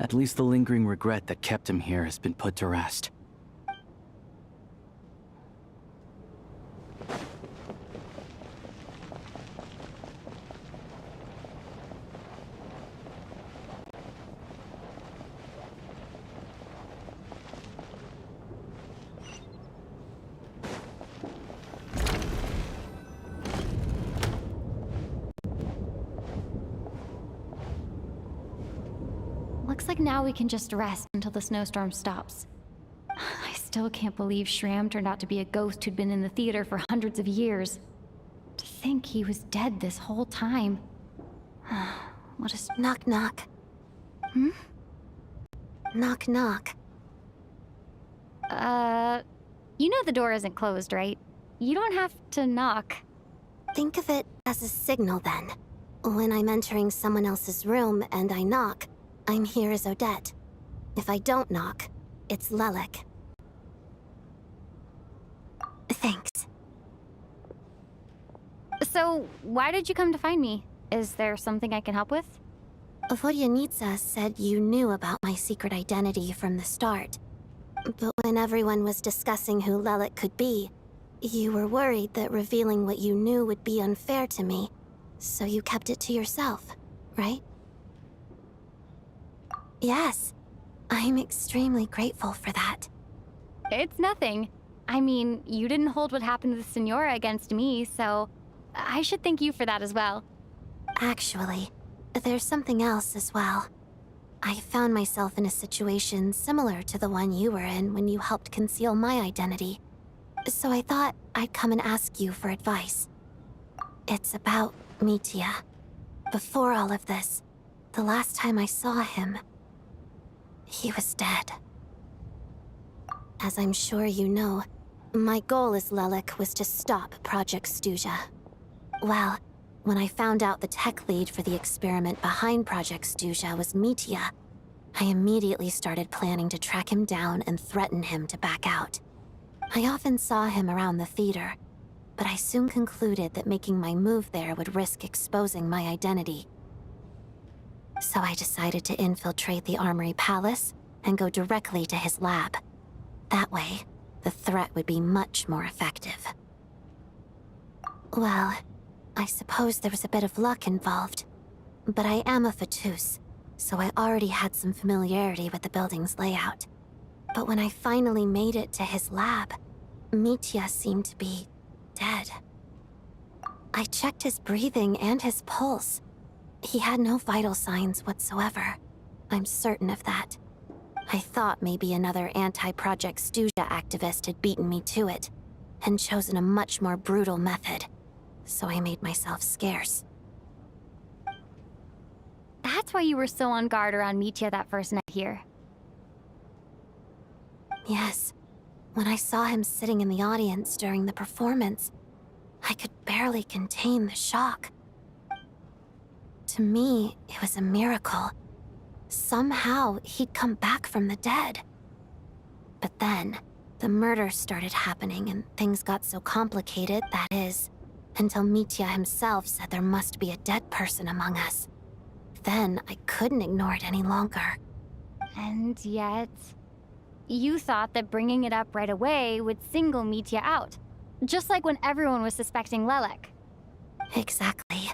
At least the lingering regret that kept him here has been put to rest. Looks like now we can just rest until the snowstorm stops. I still can't believe Shram turned out to be a ghost who'd been in the theater for hundreds of years. To think he was dead this whole time. What a... Knock knock. Hmm? Knock knock. You know the door isn't closed, right? You don't have to knock. Think of it as a signal then. When I'm entering someone else's room and I knock, I'm here as Odette. If I don't knock, it's Lelik. Thanks. So, why did you come to find me? Is there something I can help with? Vodyanitsa said you knew about my secret identity from the start. But when everyone was discussing who Lelik could be, you were worried that revealing what you knew would be unfair to me, so you kept it to yourself, right? Yes, I'm extremely grateful for that. It's nothing. I mean, you didn't hold what happened with Signora against me, so I should thank you for that as well. Actually, there's something else as well. I found myself in a situation similar to the one you were in when you helped conceal my identity. So I thought I'd come and ask you for advice. It's about Mitya. Before all of this, the last time I saw him, he was dead. As I'm sure you know, my goal as Lelik was to stop Project Stuja. Well, when I found out the tech lead for the experiment behind Project Stuja was Mitya, I immediately started planning to track him down and threaten him to back out. I often saw him around the theater, but I soon concluded that making my move there would risk exposing my identity. So I decided to infiltrate the Armory Palace and go directly to his lab. That way, the threat would be much more effective. Well, I suppose there was a bit of luck involved, but I am a Fatus, so I already had some familiarity with the building's layout. But when I finally made it to his lab, Mitya seemed to be dead. I checked his breathing and his pulse. He had no vital signs whatsoever. I'm certain of that. I thought maybe another anti-Project Stuja activist had beaten me to it, and chosen a much more brutal method. So I made myself scarce. That's why you were so on guard around Mitya that first night here. Yes. When I saw him sitting in the audience during the performance, I could barely contain the shock. To me, it was a miracle. Somehow, he'd come back from the dead. But then, the murders started happening and things got so complicated, that is, until Mitya himself said there must be a dead person among us. Then, I couldn't ignore it any longer. And yet... you thought that bringing it up right away would single Mitya out. Just like when everyone was suspecting Lelik. Exactly.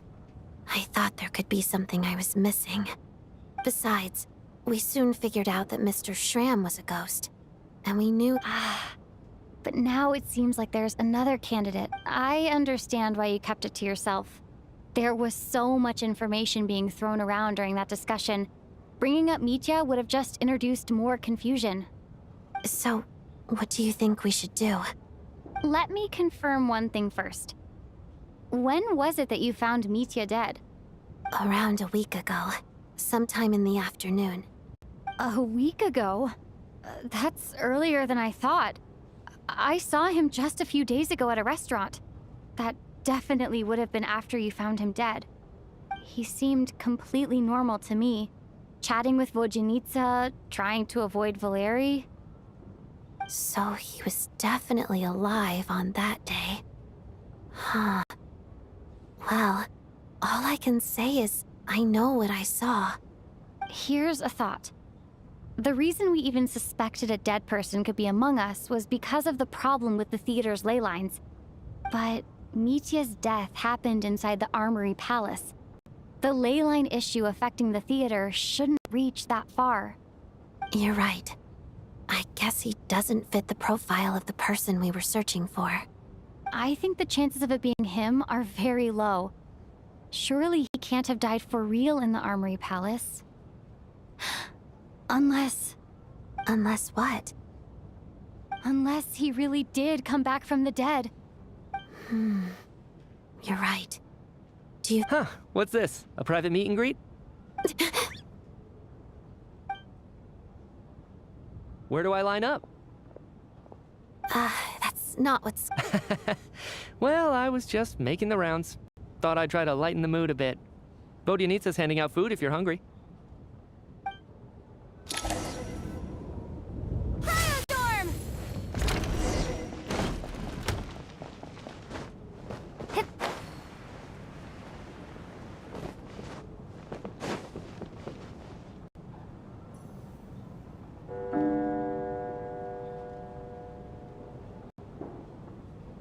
I thought there could be something I was missing. Besides, we soon figured out that Mr. Shram was a ghost. And we knew... But now it seems like there's another candidate. I understand why you kept it to yourself. There was so much information being thrown around during that discussion. Bringing up Mitya would have just introduced more confusion. So, what do you think we should do? Let me confirm one thing first. When was it that you found Mitya dead? Around a week ago. Sometime in the afternoon. A week ago? That's earlier than I thought. I saw him just a few days ago at a restaurant. That definitely would have been after you found him dead. He seemed completely normal to me. Chatting with Vodyanitsa, trying to avoid Valeri. So he was definitely alive on that day. Huh. Well, all I can say is I know what I saw. Here's a thought. The reason we even suspected a dead person could be among us was because of the problem with the theater's ley lines. But Mitya's death happened inside the Armory Palace. The ley line issue affecting the theater shouldn't reach that far. You're right. I guess he doesn't fit the profile of the person we were searching for. I think the chances of it being him are very low. Surely he can't have died for real in the Armory Palace. Unless What? Unless he really did come back from the dead. You're right. Do you... Huh, what's this? A private meet and greet? Where do I line up? That's not what's... Well, I was just making the rounds. Thought I'd try to lighten the mood a bit. Bodyanitsa's handing out food if you're hungry. Storm!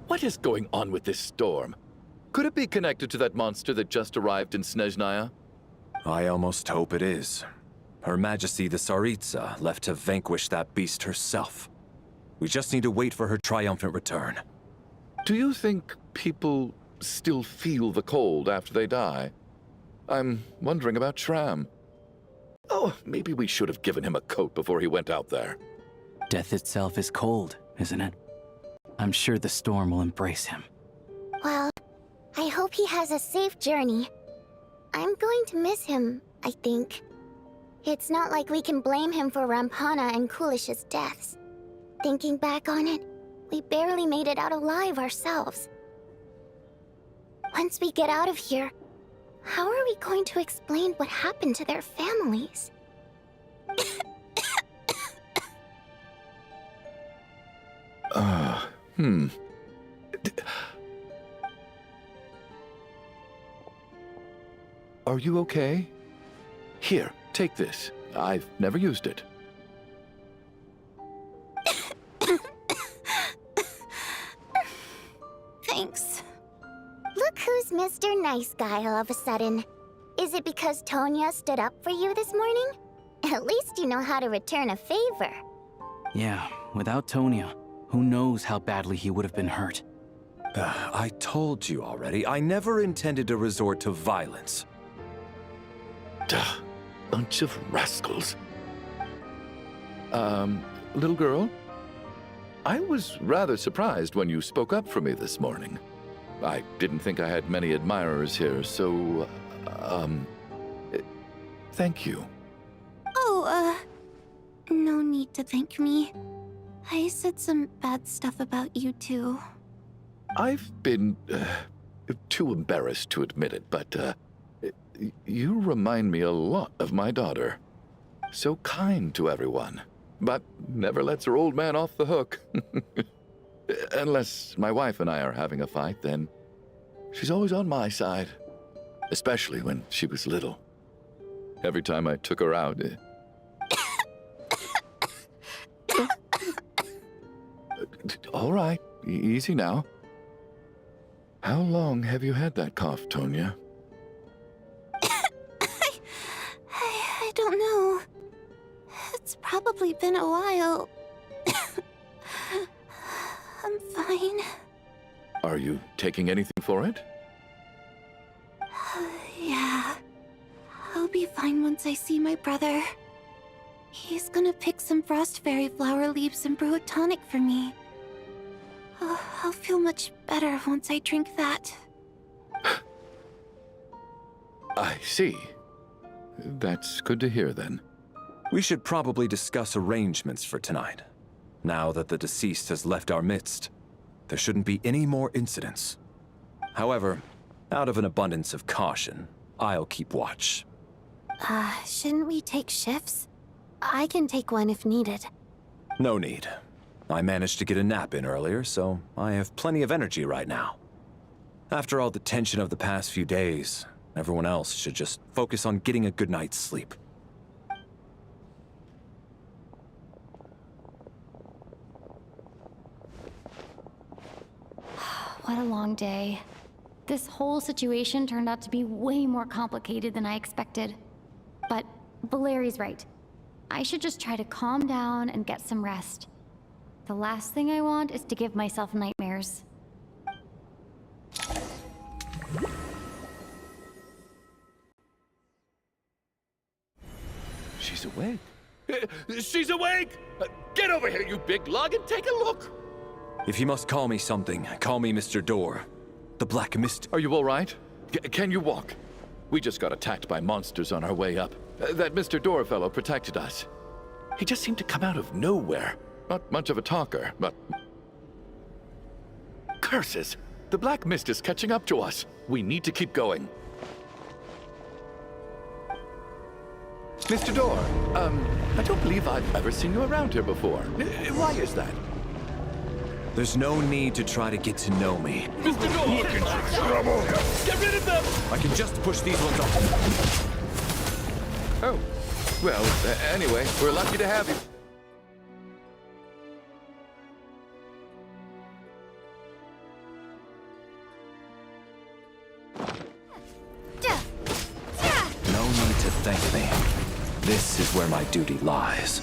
What is going on with this storm? Could it be connected to that monster that just arrived in Snezhnaya? I almost hope it is. Her Majesty the Tsaritsa left to vanquish that beast herself. We just need to wait for her triumphant return. Do you think people still feel the cold after they die? I'm wondering about Shram. Oh, maybe we should have given him a coat before he went out there. Death itself is cold, isn't it? I'm sure the storm will embrace him. Well, I hope he has a safe journey. I'm going to miss him, I think. It's not like we can blame him for Rampana and Kulish's deaths. Thinking back on it, we barely made it out alive ourselves. Once we get out of here, how are we going to explain what happened to their families? Are you okay? Here, take this. I've never used it. Thanks. Look who's Mr. Nice Guy all of a sudden. Is it because Tonya stood up for you this morning? At least you know how to return a favor. Yeah, without Tonya, who knows how badly he would have been hurt. I told you already, I never intended to resort to violence. Duh, bunch of rascals. Little girl? I was rather surprised when you spoke up for me this morning. I didn't think I had many admirers here, so, thank you. Oh, no need to thank me. I said some bad stuff about you too. I've been, too embarrassed to admit it, but, you remind me a lot of my daughter. So kind to everyone, but never lets her old man off the hook. Unless my wife and I are having a fight, then she's always on my side. Especially when she was little. Every time I took her out... All right, easy now. How long have you had that cough, Tonya? I don't know. It's probably been a while. I'm fine. Are you taking anything for it? Yeah. I'll be fine once I see my brother. He's gonna pick some frost fairy flower leaves and brew a tonic for me. I'll feel much better once I drink that. I see. That's good to hear, then. We should probably discuss arrangements for tonight. Now that the deceased has left our midst, there shouldn't be any more incidents. However, out of an abundance of caution, I'll keep watch. Shouldn't we take shifts? I can take one if needed. No need. I managed to get a nap in earlier, so I have plenty of energy right now. After all the tension of the past few days, everyone else should just focus on getting a good night's sleep. What a long day. This whole situation turned out to be way more complicated than I expected. But Valeri's right. I should just try to calm down and get some rest. The last thing I want is to give myself nightmares. She's awake. She's awake! Get over here, you big lug, and take a look! If you must call me something, call me Mr. Door. The Black Mist. Are you all right? Can you walk? We just got attacked by monsters on our way up. That Mr. Door fellow protected us. He just seemed to come out of nowhere. Not much of a talker, but... Curses! The Black Mist is catching up to us. We need to keep going. Mr. Door, I don't believe I've ever seen you around here before. Why is that? There's no need to try to get to know me. Mr. Door! Looking for trouble! Get rid of them! I can just push these ones off. Oh. Well, anyway, we're lucky to have you. No need to thank me. This is where my duty lies.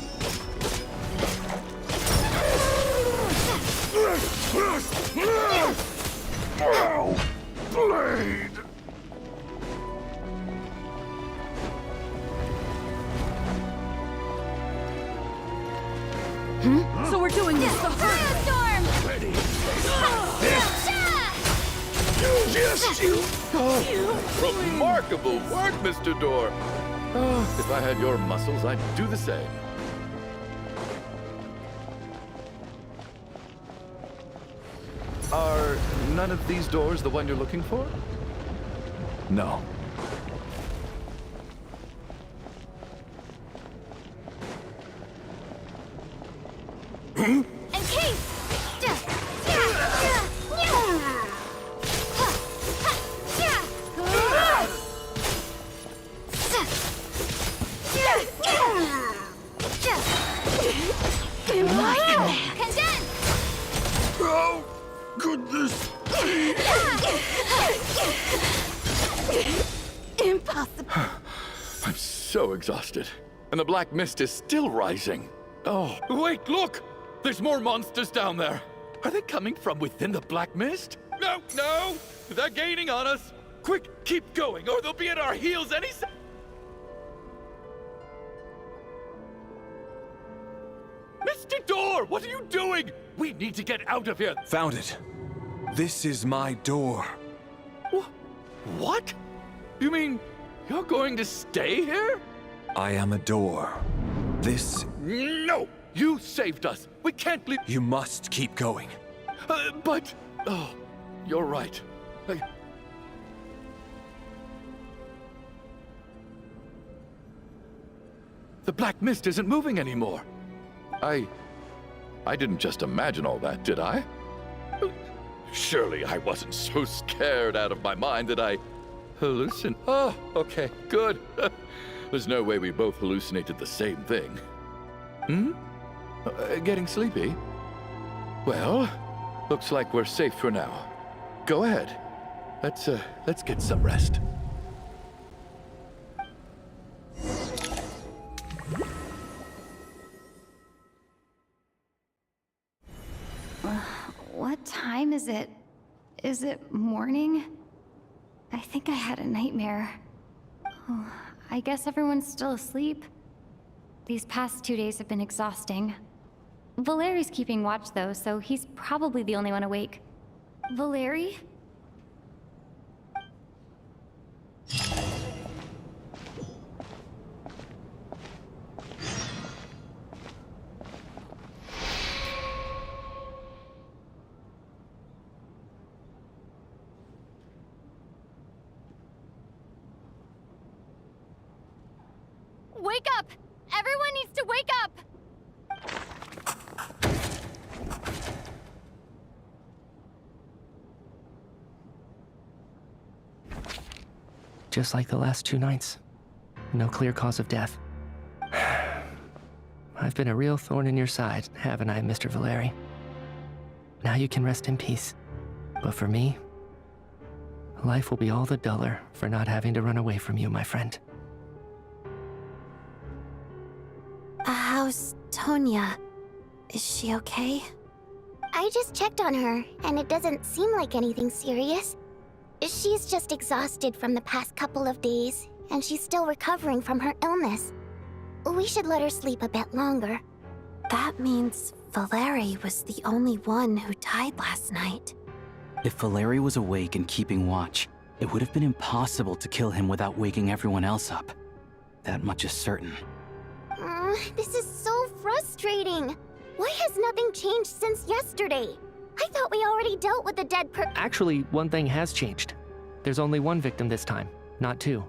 Blade! So we're doing this the hard way. Storm! Ready? Remarkable work, Mr. Door. Oh, if I had your muscles, I'd do the same. Are none of these doors the one you're looking for? No. In case! Condense! Oh, goodness! Impossible. I'm so exhausted. And the Black Mist is still rising. Oh, wait, look! There's more monsters down there. Are they coming from within the Black Mist? No, no! They're gaining on us. Quick, keep going, or they'll be at our heels any second. Mr. Door, what are you doing? We need to get out of here. Found it. This is my door. What? You mean you're going to stay here? I am a door. This... No! You saved us. We can't leave. You must keep going. But... Oh, you're right. The Black Mist isn't moving anymore. I didn't just imagine all that, did I? Surely I wasn't so scared out of my mind that I hallucinated. Oh, okay, good. There's no way we both hallucinated the same thing. Getting sleepy? Well, looks like we're safe for now. Go ahead. Let's get some rest. What time is it? Is it morning? I think I had a nightmare. Oh, I guess everyone's still asleep. These past 2 days have been exhausting. Valeri's keeping watch though, so he's probably the only one awake. Valeri? Wake up! Everyone needs to wake up! Just like the last 2 nights. No clear cause of death. I've been a real thorn in your side, haven't I, Mr. Valeri? Now you can rest in peace. But for me, life will be all the duller for not having to run away from you, my friend. How's Tonya? Is she okay? I just checked on her, and it doesn't seem like anything serious. She's just exhausted from the past couple of days, and she's still recovering from her illness. We should let her sleep a bit longer. That means Valeri was the only one who died last night. If Valeri was awake and keeping watch, it would have been impossible to kill him without waking everyone else up. That much is certain. This is so frustrating. Why has nothing changed since yesterday? I thought we already dealt with the dead Actually, one thing has changed. There's only one victim this time, not two.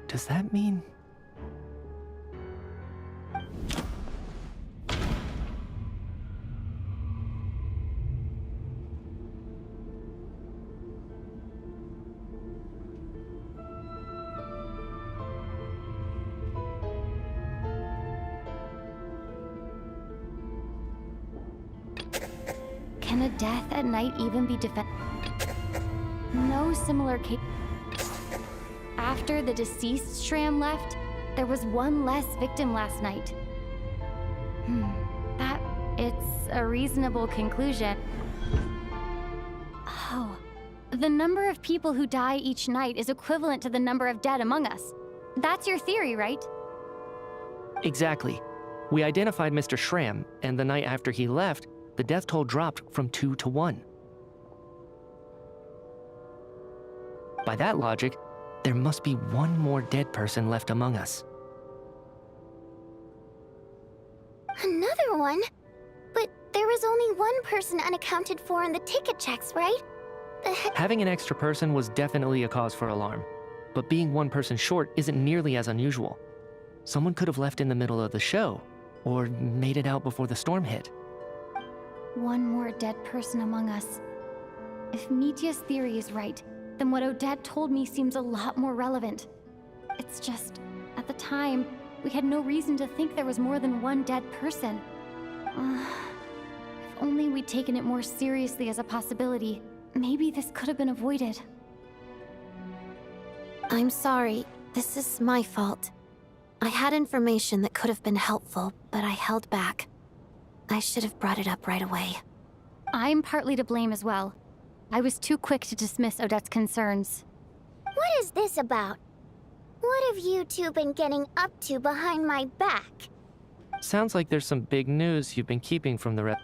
Does that mean... Can a death at night even be No similar case. After the deceased Shram left, there was one less victim last night. It's a reasonable conclusion. Oh, the number of people who die each night is equivalent to the number of dead among us. That's your theory, right? Exactly. We identified Mr. Shram, and the night after he left, the death toll dropped from 2 to 1. By that logic, there must be one more dead person left among us. Another one? But there was only one person unaccounted for in the ticket checks, right? Having an extra person was definitely a cause for alarm, but being one person short isn't nearly as unusual. Someone could have left in the middle of the show, or made it out before the storm hit. One more dead person among us. If Mitya's theory is right, then what Odette told me seems a lot more relevant. It's just, at the time, we had no reason to think there was more than one dead person. If only we'd taken it more seriously as a possibility, maybe this could have been avoided. I'm sorry. This is my fault. I had information that could have been helpful, but I held back. I should have brought it up right away. I'm partly to blame as well. I was too quick to dismiss Odette's concerns. What is this about? What have you two been getting up to behind my back? Sounds like there's some big news you've been keeping from the rest.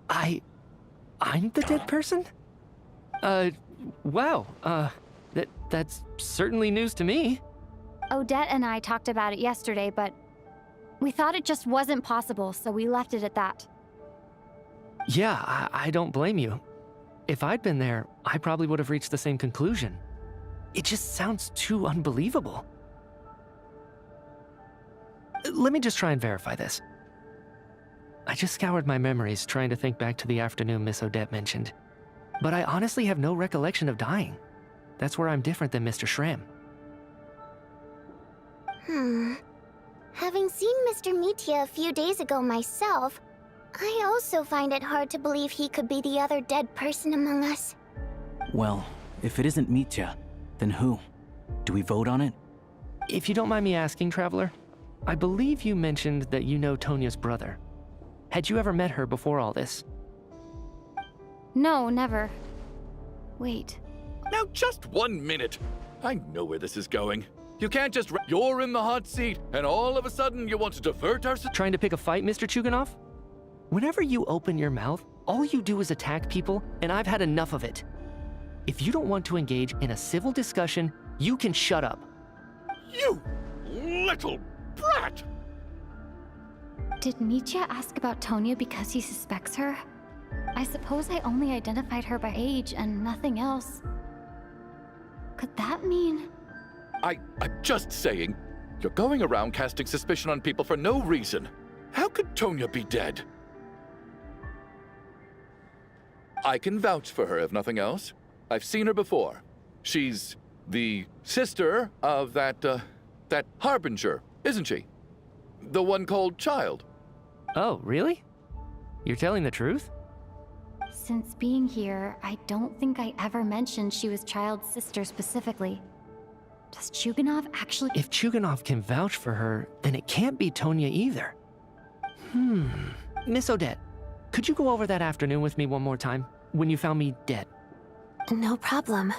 I'm the dead person? Wow, that's certainly news to me. Odette and I talked about it yesterday, but we thought it just wasn't possible, so we left it at that. Yeah, I don't blame you. If I'd been there, I probably would have reached the same conclusion. It just sounds too unbelievable. Let me just try and verify this. I just scoured my memories trying to think back to the afternoon Miss Odette mentioned. But I honestly have no recollection of dying. That's where I'm different than Mr. Shram. Having seen Mr. Mitya a few days ago myself, I also find it hard to believe he could be the other dead person among us. Well, if it isn't Mitya, then who? Do we vote on it? If you don't mind me asking, Traveler, I believe you mentioned that you know Tonya's brother. Had you ever met her before all this? No, never. Wait. Now, just 1 minute. I know where this is going. You can't just... You're in the hot seat, and all of a sudden you want to divert our... Trying to pick a fight, Mr. Chuganov? Whenever you open your mouth, all you do is attack people, and I've had enough of it. If you don't want to engage in a civil discussion, you can shut up. You little brat! Did Mitya ask about Tonya because he suspects her? I suppose I only identified her by age and nothing else. Could that mean... I'm just saying, you're going around casting suspicion on people for no reason. How could Tonya be dead? I can vouch for her, if nothing else. I've seen her before. She's the sister of that Harbinger, isn't she? the one called Child. Oh, really? You're telling the truth? Since being here, I don't think I ever mentioned she was Child's sister specifically. Does Chuganov actually— If Chuganov can vouch for her, then it can't be Tonya either. Miss Odette, could you go over that afternoon with me one more time, when you found me dead? No problem.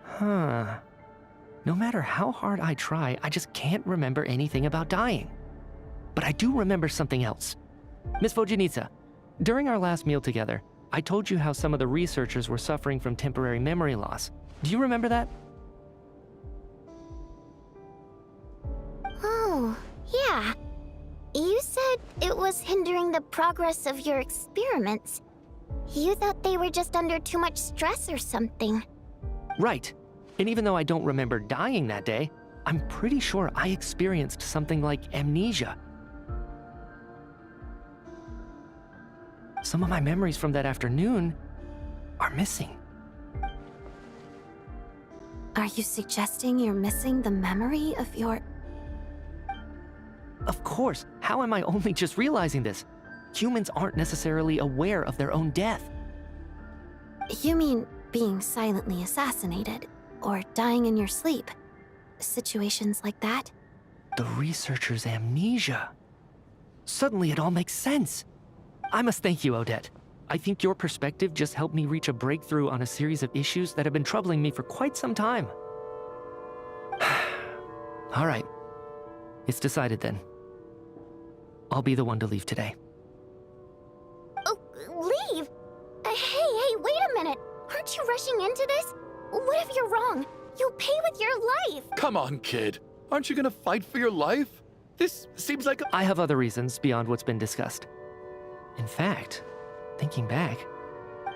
Huh. No matter how hard I try, I just can't remember anything about dying. But I do remember something else. Miss Vojanitsa, during our last meal together, I told you how some of the researchers were suffering from temporary memory loss. Do you remember that? Oh, yeah. You said it was hindering the progress of your experiments. You thought they were just under too much stress or something. Right. And even though I don't remember dying that day, I'm pretty sure I experienced something like amnesia. Some of my memories from that afternoon are missing. Are you suggesting you're missing the memory of your... Of course, how am I only just realizing this? Humans aren't necessarily aware of their own death. You mean being silently assassinated, or dying in your sleep? Situations like that? The researcher's amnesia. Suddenly it all makes sense. I must thank you, Odette. I think your perspective just helped me reach a breakthrough on a series of issues that have been troubling me for quite some time. All right. It's decided then. I'll be the one to leave today. Oh, leave? Hey, wait a minute. Aren't you rushing into this? What if you're wrong? You'll pay with your life. Come on, kid. Aren't you gonna fight for your life? This seems like a... I have other reasons beyond what's been discussed. In fact, thinking back,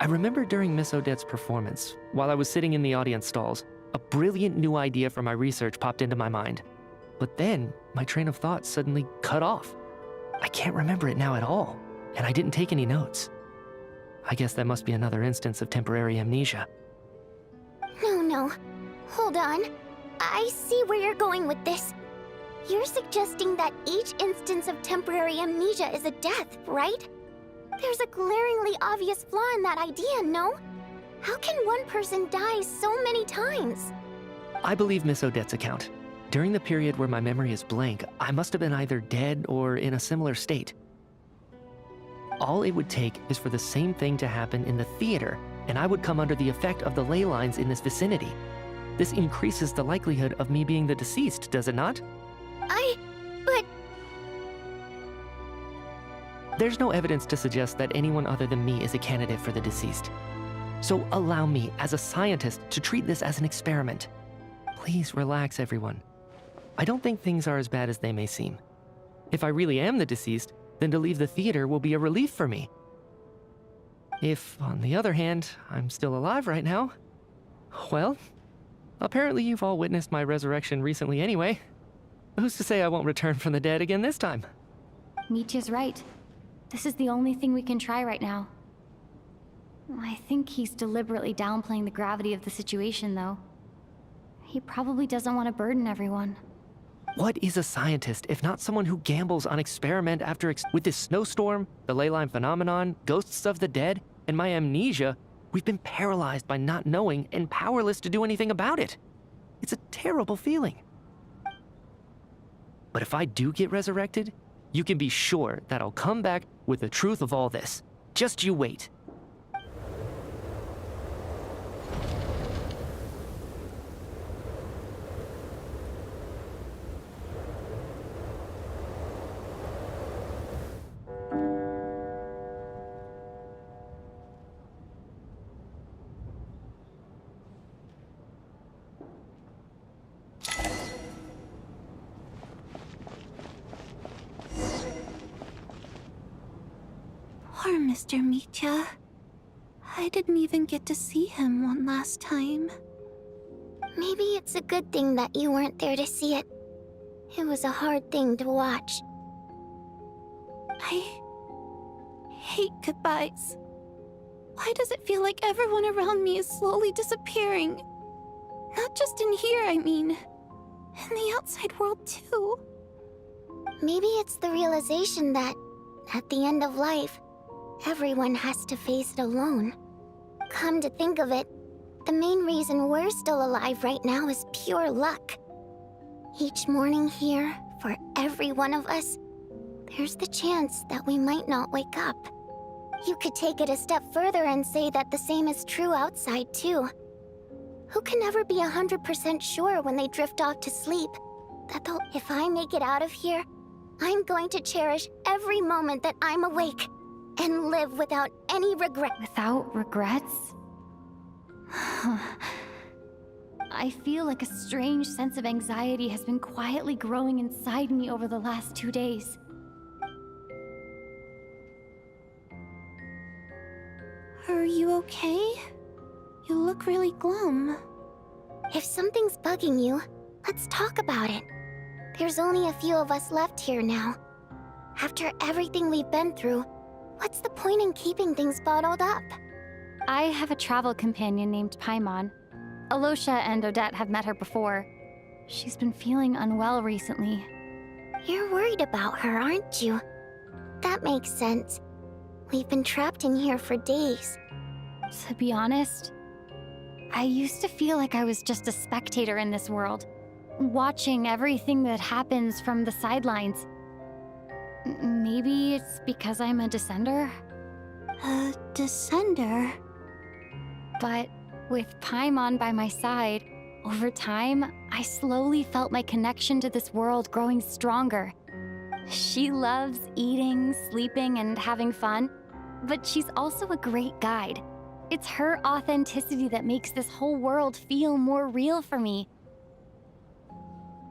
I remember during Miss Odette's performance, while I was sitting in the audience stalls, a brilliant new idea for my research popped into my mind. But then, my train of thought suddenly cut off. I can't remember it now at all, and I didn't take any notes. I guess that must be another instance of temporary amnesia. No. Hold on. I see where you're going with this. You're suggesting that each instance of temporary amnesia is a death, right? There's a glaringly obvious flaw in that idea, no? How can one person die so many times? I believe Miss Odette's account. During the period where my memory is blank, I must have been either dead or in a similar state. All it would take is for the same thing to happen in the theater, and I would come under the effect of the ley lines in this vicinity. This increases the likelihood of me being the deceased, does it not? But... There's no evidence to suggest that anyone other than me is a candidate for the deceased. So allow me, as a scientist, to treat this as an experiment. Please relax, everyone. I don't think things are as bad as they may seem. If I really am the deceased, then to leave the theater will be a relief for me. If, on the other hand, I'm still alive right now, well, apparently you've all witnessed my resurrection recently anyway. Who's to say I won't return from the dead again this time? Mitya's right. This is the only thing we can try right now. I think he's deliberately downplaying the gravity of the situation, though. He probably doesn't want to burden everyone. What is a scientist if not someone who gambles on experiment after with this snowstorm, the ley line phenomenon, ghosts of the dead, and my amnesia? We've been paralyzed by not knowing and powerless to do anything about it. It's a terrible feeling. But if I do get resurrected, you can be sure that I'll come back with the truth of all this. Just you wait. Poor Mr. Mitya. I didn't even get to see him one last time. Maybe it's a good thing that you weren't there to see it. It was a hard thing to watch. I hate goodbyes. Why does it feel like everyone around me is slowly disappearing? Not just in here, I mean. In the outside world, too. Maybe it's the realization that, at the end of life, everyone has to face it alone. Come to think of it, the main reason we're still alive right now is pure luck. Each morning here, for every one of us, there's the chance that we might not wake up. You could take it a step further and say that the same is true outside, too. Who can never be 100% sure when they drift off to sleep that if I make it out of here, I'm going to cherish every moment that I'm awake and live without any regret. Without regrets? I feel like a strange sense of anxiety has been quietly growing inside me over the last 2 days. Are you okay? You look really glum. If something's bugging you, let's talk about it. There's only a few of us left here now. After everything we've been through, what's the point in keeping things bottled up? I have a travel companion named Paimon. Alosha and Odette have met her before. She's been feeling unwell recently. You're worried about her, aren't you? That makes sense. We've been trapped in here for days. To be honest, I used to feel like I was just a spectator in this world, watching everything that happens from the sidelines. Maybe it's because I'm a descender? A descender? But with Paimon by my side, over time, I slowly felt my connection to this world growing stronger. She loves eating, sleeping, and having fun, but she's also a great guide. It's her authenticity that makes this whole world feel more real for me.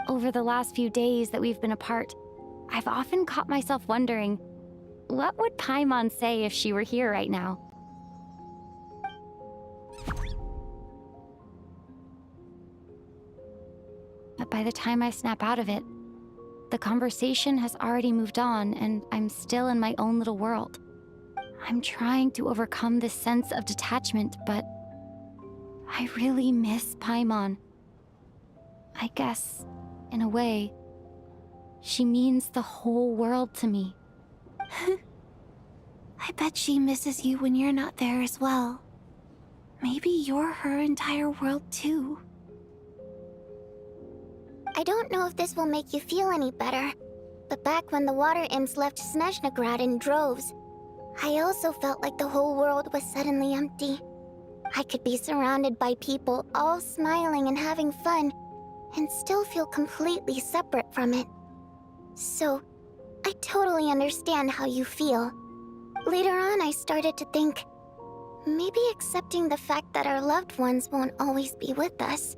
Over the last few days that we've been apart, I've often caught myself wondering, what would Paimon say if she were here right now? But by the time I snap out of it, the conversation has already moved on and I'm still in my own little world. I'm trying to overcome this sense of detachment, but I really miss Paimon. I guess, in a way, she means the whole world to me. I bet she misses you when you're not there as well. Maybe you're her entire world too. I don't know if this will make you feel any better, but back when the water imps left Snezhnegrad in droves, I also felt like the whole world was suddenly empty. I could be surrounded by people all smiling and having fun, and still feel completely separate from it. So, I totally understand how you feel. Later on, I started to think, maybe accepting the fact that our loved ones won't always be with us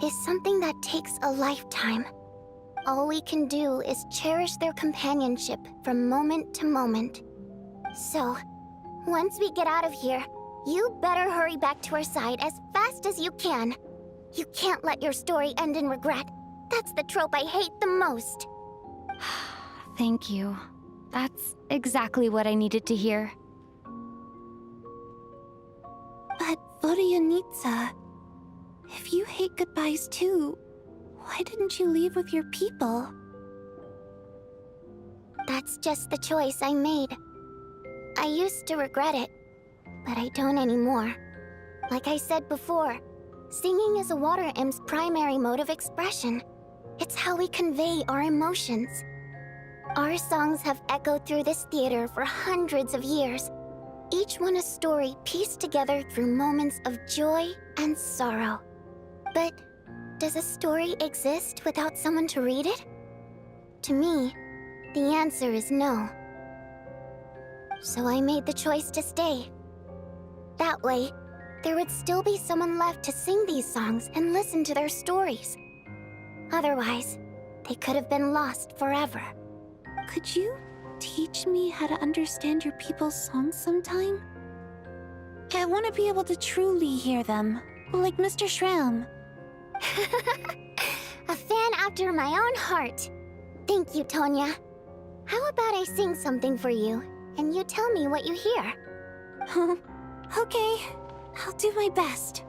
is something that takes a lifetime. All we can do is cherish their companionship from moment to moment. So, once we get out of here, you better hurry back to our side as fast as you can. You can't let your story end in regret. That's the trope I hate the most. Thank you. That's exactly what I needed to hear. But Vodyanitsa, if you hate goodbyes too, why didn't you leave with your people? That's just the choice I made. I used to regret it, but I don't anymore. Like I said before, singing is a water imp's primary mode of expression. It's how we convey our emotions. Our songs have echoed through this theater for hundreds of years, each one a story pieced together through moments of joy and sorrow. But does a story exist without someone to read it? To me, the answer is no. So I made the choice to stay. That way, there would still be someone left to sing these songs and listen to their stories. Otherwise, they could have been lost forever. Could you teach me how to understand your people's songs sometime? I want to be able to truly hear them, like Mr. Shram. A fan after my own heart. Thank you, Tonya. How about I sing something for you, and you tell me what you hear? Okay, I'll do my best.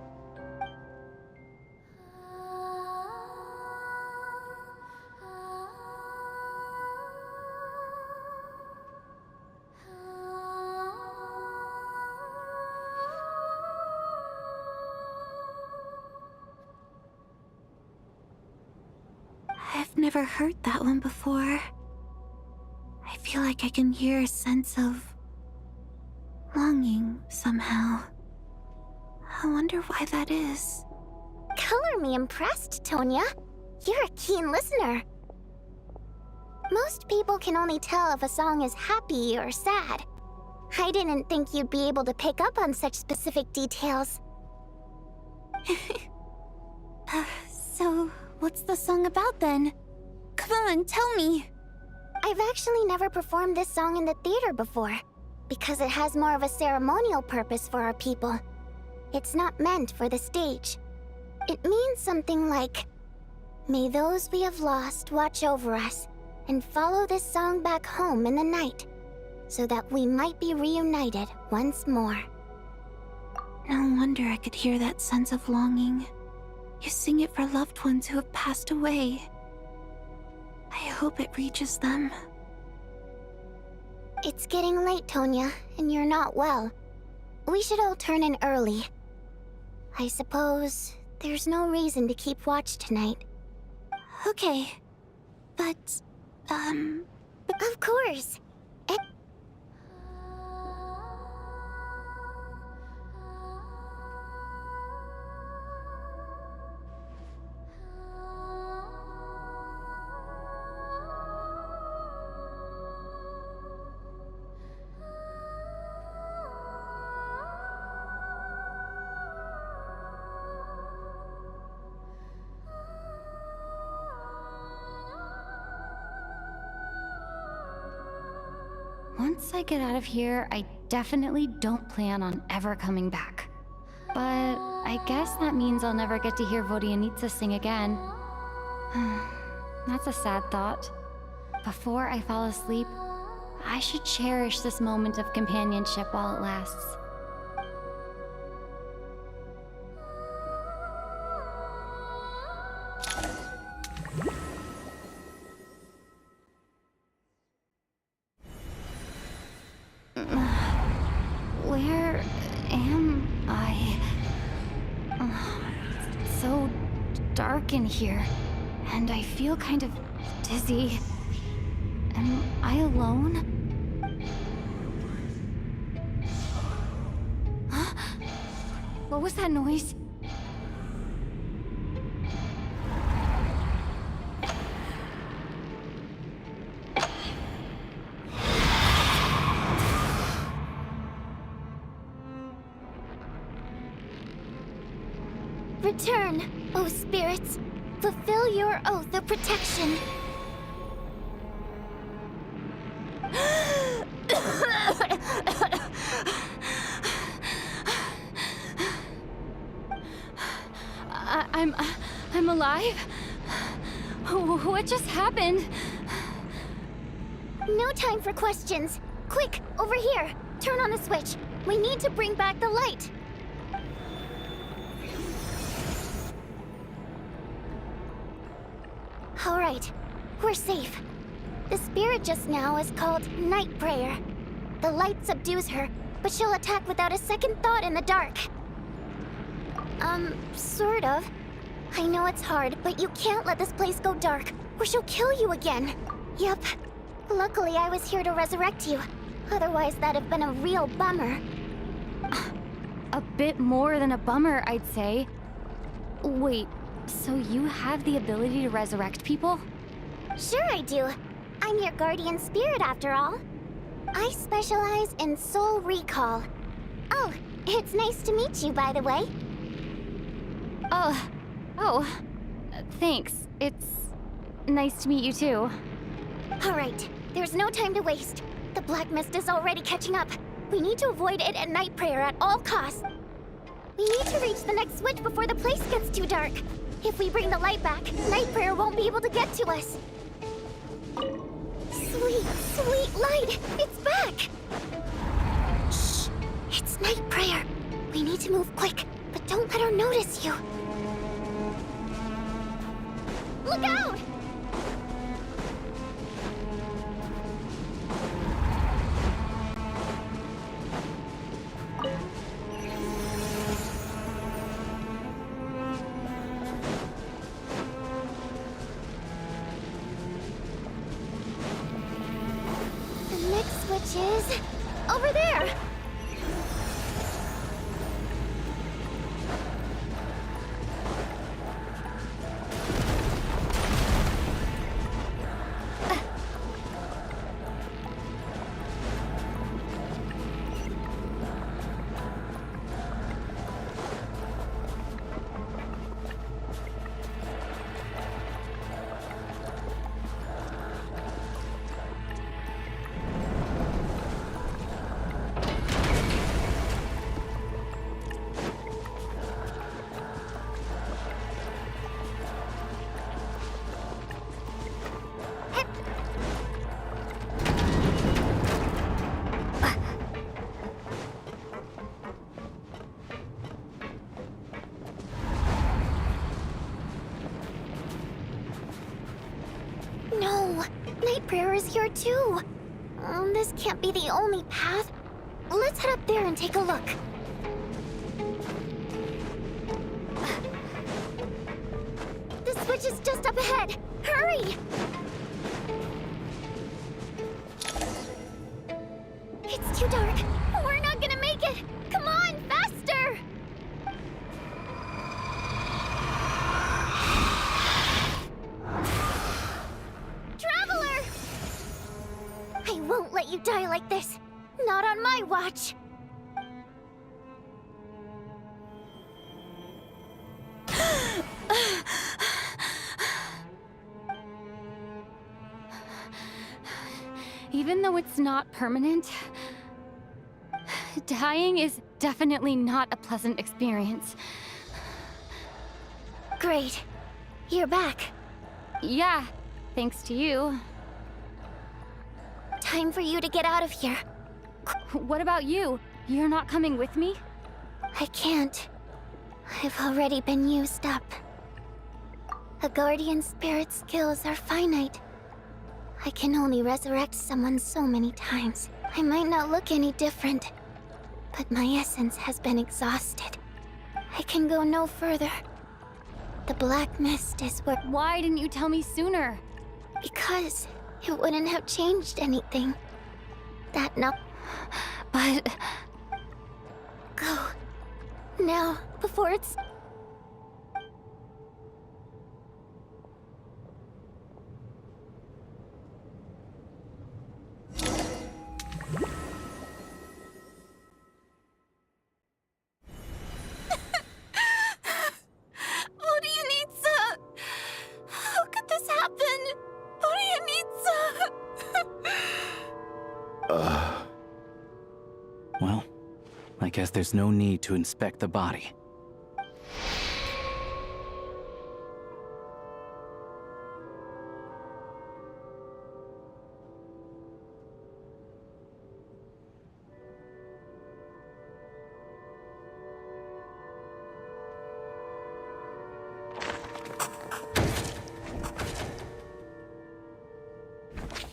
I've never heard that one before. I feel like I can hear a sense of longing somehow. I wonder why that is. Color me impressed, Tonya. You're a keen listener. Most people can only tell if a song is happy or sad. I didn't think you'd be able to pick up on such specific details. So, what's the song about then? Come on, tell me! I've actually never performed this song in the theater before, because it has more of a ceremonial purpose for our people. It's not meant for the stage. It means something like, "May those we have lost watch over us, and follow this song back home in the night, so that we might be reunited once more." No wonder I could hear that sense of longing. You sing it for loved ones who have passed away. I hope it reaches them. It's getting late, Tonya, and you're not well. We should all turn in early. I suppose there's no reason to keep watch tonight. Okay, but, Of course. Once I get out of here, I definitely don't plan on ever coming back. But I guess that means I'll never get to hear Vodyanitsa sing again. That's a sad thought. Before I fall asleep, I should cherish this moment of companionship while it lasts. Where am I? It's so dark in here, and I feel kind of dizzy. Am I alone? Huh? What was that noise? Return, O spirits. Fulfill your oath of protection. I'm alive? What just happened? No time for questions. Quick, over here. Turn on the switch. We need to bring back the light. All right, we're safe. The spirit just now is called Night Prayer. The light subdues her, but she'll attack without a second thought in the dark. Sort of. I know it's hard, but you can't let this place go dark, or she'll kill you again. Yep. Luckily, I was here to resurrect you. Otherwise, that'd have been a real bummer. A bit more than a bummer, I'd say. Wait, so you have the ability to resurrect people? Sure I do. I'm your guardian spirit after all. I specialize in soul recall. Oh, it's nice to meet you, by the way. Thanks. It's nice to meet you too. All right, there's no time to waste. The black mist is already catching up. We need to avoid it at night prayer at all costs. We need to reach the next switch before the place gets too dark. If we bring the light back, Night Prayer won't be able to get to us. Sweet, sweet light! It's back! Shh! It's Night Prayer. We need to move quick, but don't let her notice you. Look out! The next switch is over there. No, Night Prayer is here too. This can't be the only path. Let's head up there and take a look. The switch is just up ahead. Hurry! It's too dark. We're not gonna make it. Come on, faster! Traveler! I won't let you die like this. Not on my watch. Even though it's not permanent, dying is definitely not a pleasant experience. Great. You're back. Yeah, thanks to you. Time for you to get out of here. What about you? You're not coming with me? I can't. I've already been used up. A guardian spirit's skills are finite. I can only resurrect someone so many times. I might not look any different, but my essence has been exhausted. I can go no further. The black mist is where... Why didn't you tell me sooner? Because it wouldn't have changed anything. That no... But... Go. Now, before it's... Odionitsa! How could this happen? Odionitsa! Well, I guess there's no need to inspect the body.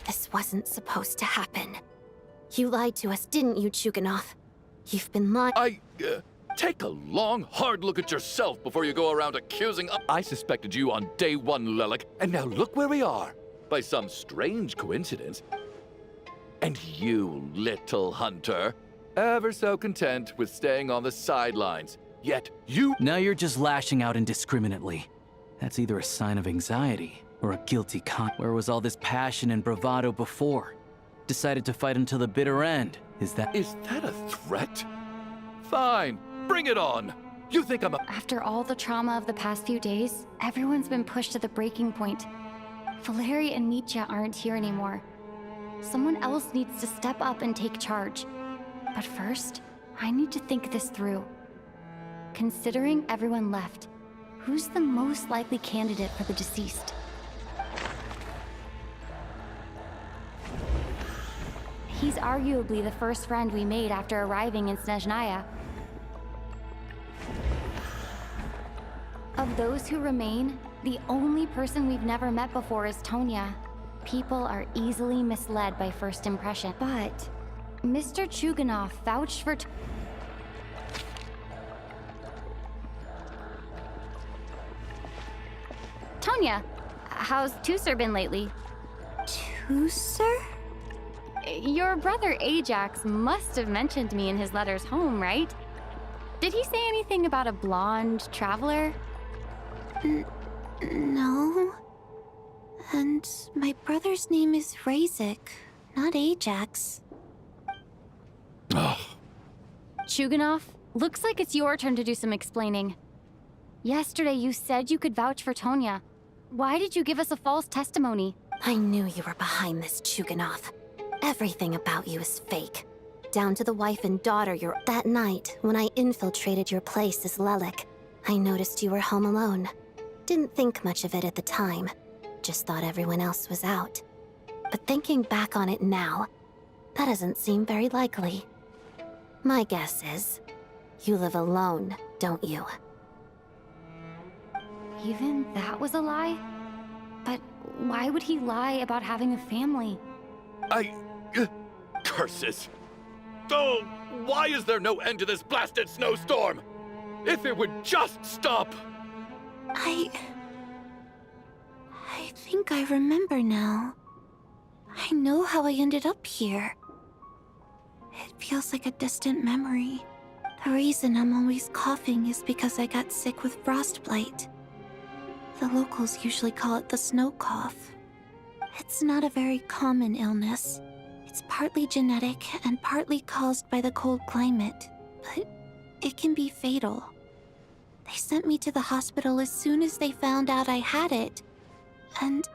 This wasn't supposed to happen. You lied to us, didn't you, Chuganov? You've been lying. Take a long, hard look at yourself before you go around accusing us. I suspected you on day one, Lilac, and now look where we are. By some strange coincidence. And you, little hunter, ever so content with staying on the sidelines. Yet you... Now you're just lashing out indiscriminately. That's either a sign of anxiety or a guilty Where was all this passion and bravado before? Decided to fight until the bitter end. Is that a threat? Fine, bring it on. You think I'm a... After all the trauma of the past few days, everyone's been pushed to the breaking point. Valeri and Nietzsche aren't here anymore. Someone else needs to step up and take charge. But first, I need to think this through. Considering everyone left, Who's the most likely candidate for the deceased? He's arguably the first friend we made after arriving in Snezhnaya. Of those who remain, the only person we've never met before is Tonya. People are easily misled by first impression, but Mr. Chuganov vouched for Tonya, how's Tusser been lately? Tusser? Your brother Ajax must have mentioned me in his letters home, right? Did he say anything about a blonde traveler? No. And my brother's name is Razik, not Ajax. Oh, Chuganov, looks like it's your turn to do some explaining. Yesterday you said you could vouch for Tonya. Why did you give us a false testimony? I knew you were behind this, Chuganov. Everything about you is fake. Down to the wife and daughter you're... That night, when I infiltrated your place as Lelik, I noticed you were home alone. Didn't think much of it at the time. Just thought everyone else was out. But thinking back on it now, that doesn't seem very likely. My guess is, you live alone, don't you? Even that was a lie? But why would he lie about having a family? Curses! Oh, why is there no end to this blasted snowstorm? If it would just stop! I think I remember now. I know how I ended up here. It feels like a distant memory. The reason I'm always coughing is because I got sick with frostbite. The locals usually call it the snow cough. It's not a very common illness. It's partly genetic and partly caused by the cold climate, but it can be fatal. They sent me to the hospital as soon as they found out I had it, and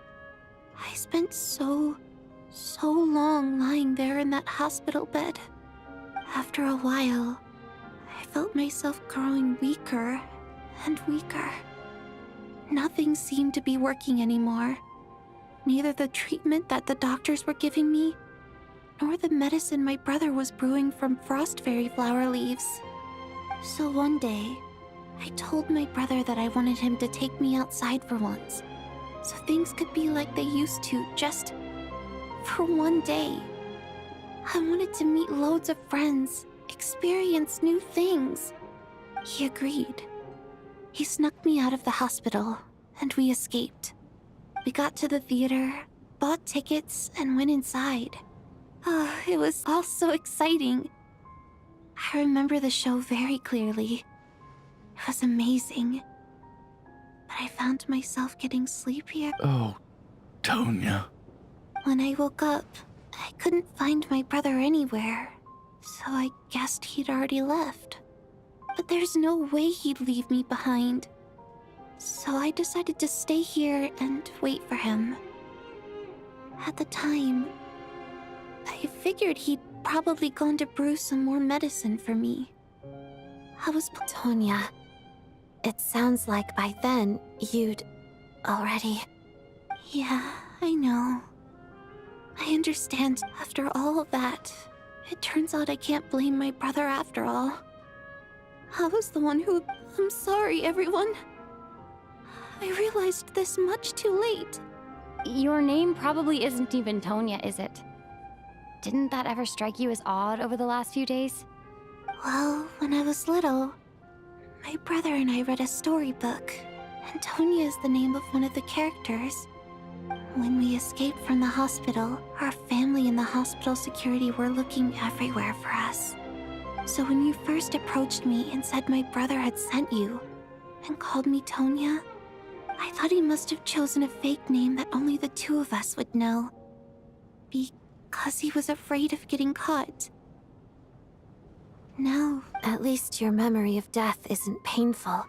I spent so long lying there in that hospital bed. After a while, I felt myself growing weaker and weaker. Nothing seemed to be working anymore. Neither the treatment that the doctors were giving me, nor the medicine my brother was brewing from frost fairy flower leaves. So one day, I told my brother that I wanted him to take me outside for once, so things could be like they used to, just for one day. I wanted to meet loads of friends, experience new things. He agreed. He snuck me out of the hospital, and we escaped. We got to the theater, bought tickets, and went inside. Oh, it was all so exciting. I remember the show very clearly. It was amazing. But I found myself getting sleepier. Oh, Tonya. When I woke up, I couldn't find my brother anywhere, so I guessed he'd already left. But there's no way he'd leave me behind. So I decided to stay here and wait for him. At the time, I figured he'd probably gone to brew some more medicine for me. I was... Tonya, it sounds like by then, you'd already... Yeah, I know. I understand. After all of that, it turns out I can't blame my brother after all. I was the one who... I'm sorry, everyone. I realized this much too late. Your name probably isn't even Tonya, is it? Didn't that ever strike you as odd over the last few days? Well, when I was little, my brother and I read a storybook, and Tonya is the name of one of the characters. When we escaped from the hospital, our family and the hospital security were looking everywhere for us. So when you first approached me and said my brother had sent you, and called me Tonya, I thought he must have chosen a fake name that only the two of us would know. Because he was afraid of getting caught. No. At least your memory of death isn't painful.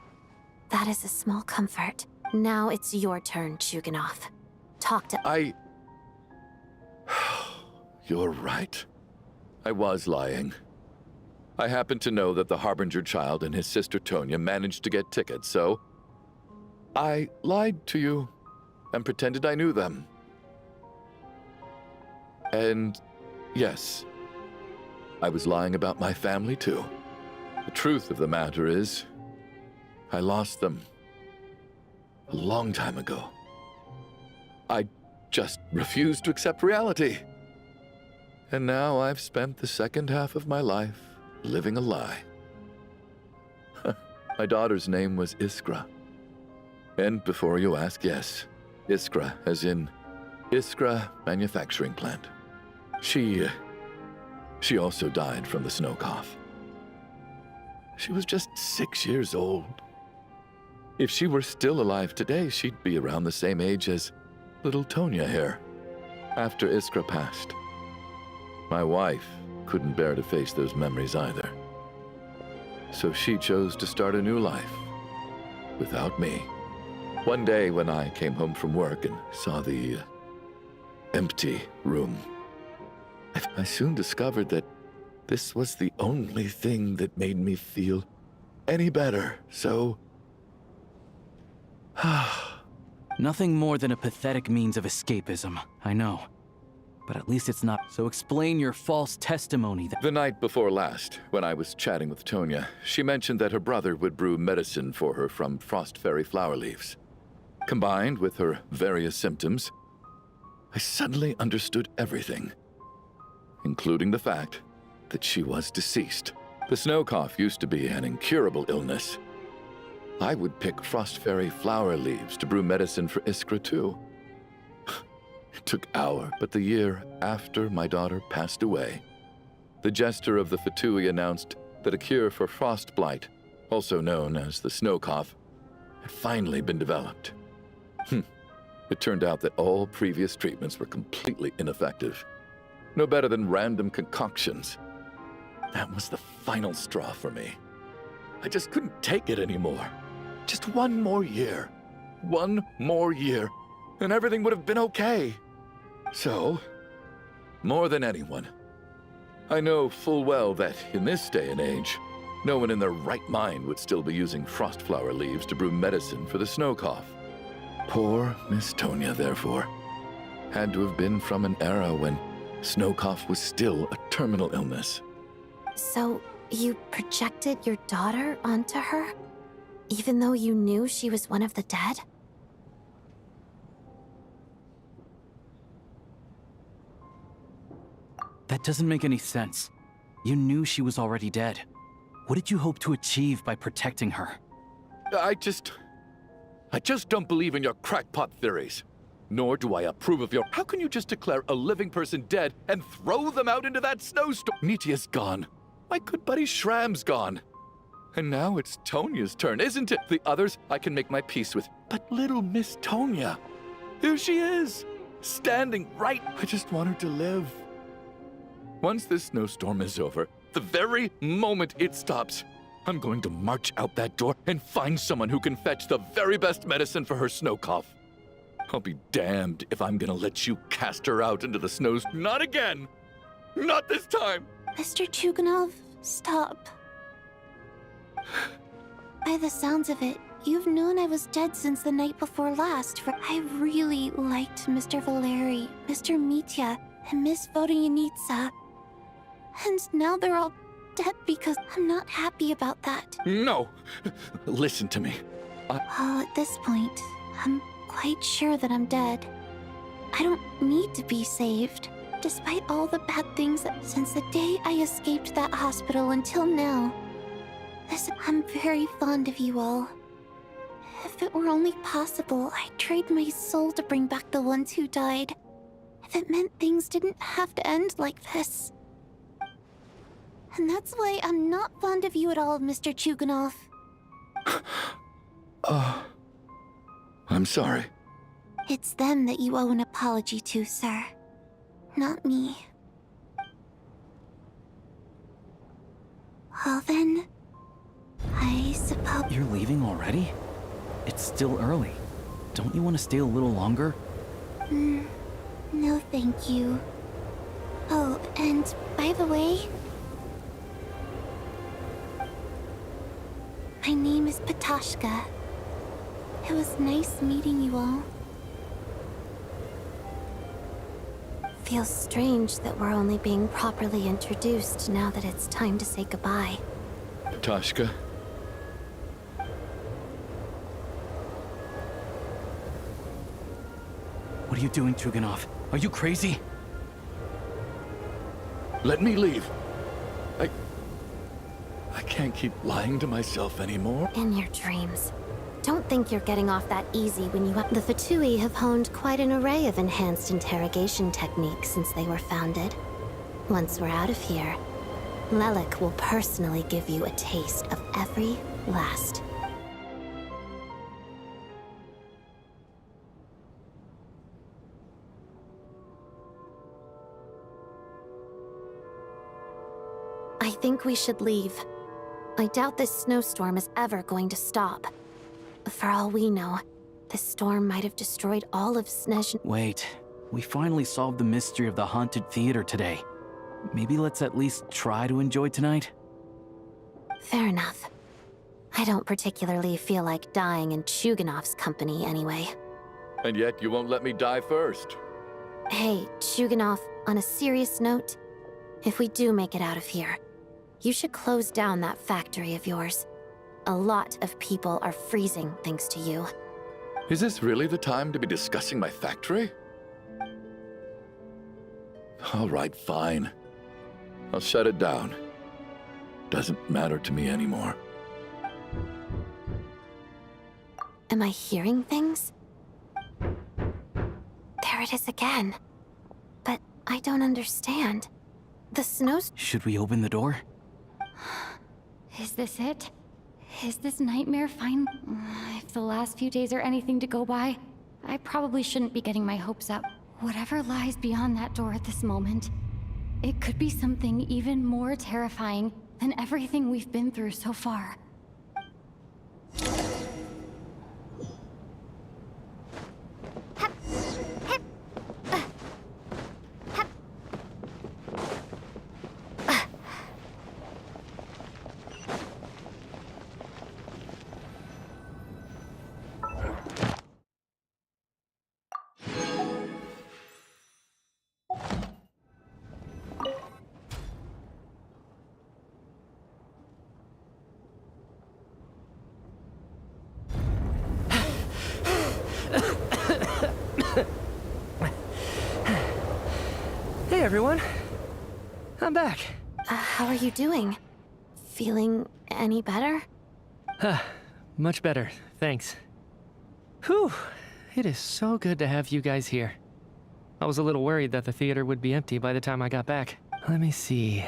That is a small comfort. Now it's your turn, Chuganov. Talk to... You're right. I was lying. I happen to know that the Harbinger child and his sister Tonya managed to get tickets, so I lied to you and pretended I knew them. And yes, I was lying about my family too. The truth of the matter is, I lost them a long time ago. I just refused to accept reality. And now I've spent the second half of my life living a lie. My daughter's name was Iskra. And before you ask, yes, Iskra, as in Iskra Manufacturing Plant. She also died from the snow cough. She was just 6 years old. If she were still alive today, she'd be around the same age as little Tonya here, after Iskra passed. My wife couldn't bear to face those memories either. So she chose to start a new life, without me. One day when I came home from work and saw the empty room, I soon discovered that this was the only thing that made me feel any better, so... Nothing more than a pathetic means of escapism, I know. But at least it's not. So explain your false testimony that— The night before last, when I was chatting with Tonya, she mentioned that her brother would brew medicine for her from frost fairy flower leaves. Combined with her various symptoms, I suddenly understood everything, including the fact that she was deceased. The snow cough used to be an incurable illness. I would pick frost fairy flower leaves to brew medicine for Iskra too. It took hours, but the year after my daughter passed away, the jester of the Fatui announced that a cure for frost blight, also known as the snow cough, had finally been developed. It turned out that all previous treatments were completely ineffective. No better than random concoctions. That was the final straw for me. I just couldn't take it anymore. Just one more year. One more year, and everything would have been okay. So, more than anyone, I know full well that in this day and age, no one in their right mind would still be using frost flower leaves to brew medicine for the snow cough. Poor Miss Tonya, therefore, had to have been from an era when snow cough was still a terminal illness. So, you projected your daughter onto her? Even though you knew she was one of the dead? That doesn't make any sense. You knew she was already dead. What did you hope to achieve by protecting her? I just don't believe in your crackpot theories. Nor do I approve of your— How can you just declare a living person dead and throw them out into that snowstorm? Nitia's gone. My good buddy Shram's gone. And now it's Tonya's turn, isn't it? The others I can make my peace with. But little Miss Tonya, here she is, standing right— I just want her to live. Once this snowstorm is over, the very moment it stops, I'm going to march out that door and find someone who can fetch the very best medicine for her snow cough. I'll be damned if I'm gonna let you cast her out into the snows. Not again! Not this time! Mr. Chuganov, stop. By the sounds of it, you've known I was dead since the night before last, for I really liked Mr. Valeri, Mr. Mitya, and Miss Vodyanitsa. And now they're all dead because I'm not happy about that. No! Listen to me. Well, at this point, I'm quite sure that I'm dead. I don't need to be saved, despite all the bad things since the day I escaped that hospital until now. Listen, I'm very fond of you all. If it were only possible, I'd trade my soul to bring back the ones who died. If it meant things didn't have to end like this. And that's why I'm not fond of you at all, Mr. Chuganov. I'm sorry. It's them that you owe an apology to, sir. Not me. Well then, I suppose— You're leaving already? It's still early. Don't you want to stay a little longer? No thank you. Oh, and by the way, my name is Patashka. It was nice meeting you all. Feels strange that we're only being properly introduced now that it's time to say goodbye. Tashka, What are you doing, Tuganov? Are you crazy? let me leave. I can't keep lying to myself anymore. In your dreams. Don't think you're getting off that easy when you... The Fatui have honed quite an array of enhanced interrogation techniques since they were founded. Once we're out of here, Lelik will personally give you a taste of every last. I think we should leave. I doubt this snowstorm is ever going to stop. For all we know, this storm might have destroyed all of Snezh... Wait, we finally solved the mystery of the haunted theater today. Maybe let's at least try to enjoy tonight? Fair enough. I don't particularly feel like dying in Chuganov's company anyway. And yet you won't let me die first. Hey, Chuganov, on a serious note, if we do make it out of here, you should close down that factory of yours. A lot of people are freezing thanks to you. Is this really the time to be discussing my factory? All right, fine. I'll shut it down. Doesn't matter to me anymore. Am I hearing things? There it is again. But I don't understand. The snow's... Should we open the door? Is this it? Is this nightmare fine? If the last few days are anything to go by, I probably shouldn't be getting my hopes up. Whatever lies beyond that door at this moment, it could be something even more terrifying than everything we've been through so far. Hey everyone, I'm back. How are you doing? Feeling any better? Much better, thanks. Whew, it is so good to have you guys here. I was a little worried that the theater would be empty by the time I got back. Let me see.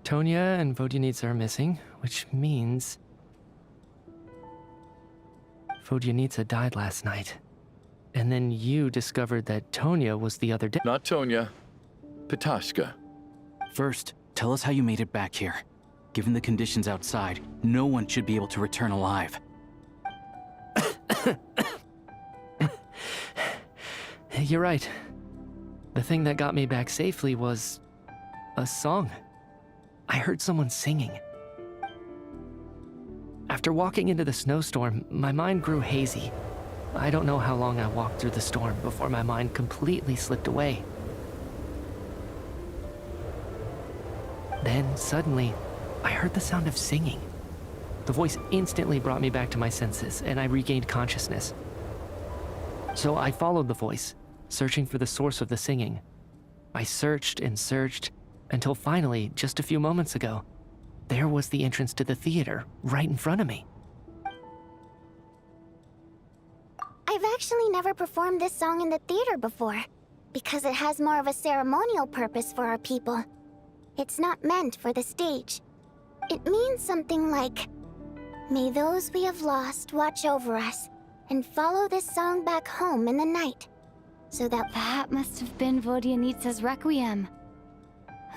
Tonya and Vodyanitsa are missing, which means... Vodyanitsa died last night. And then you discovered that Tonya was the other Not Tonya. Pitashka. First, tell us how you made it back here. Given the conditions outside, no one should be able to return alive. You're right. The thing that got me back safely was... a song. I heard someone singing. After walking into the snowstorm, my mind grew hazy. I don't know how long I walked through the storm before my mind completely slipped away. Then, suddenly, I heard the sound of singing. The voice instantly brought me back to my senses, and I regained consciousness. So I followed the voice, searching for the source of the singing. I searched and searched, until finally, just a few moments ago, there was the entrance to the theater, right in front of me. I've actually never performed this song in the theater before, because it has more of a ceremonial purpose for our people. It's not meant for the stage. It means something like, "May those we have lost watch over us, and follow this song back home in the night." So That must have been Vodyanitsa's Requiem.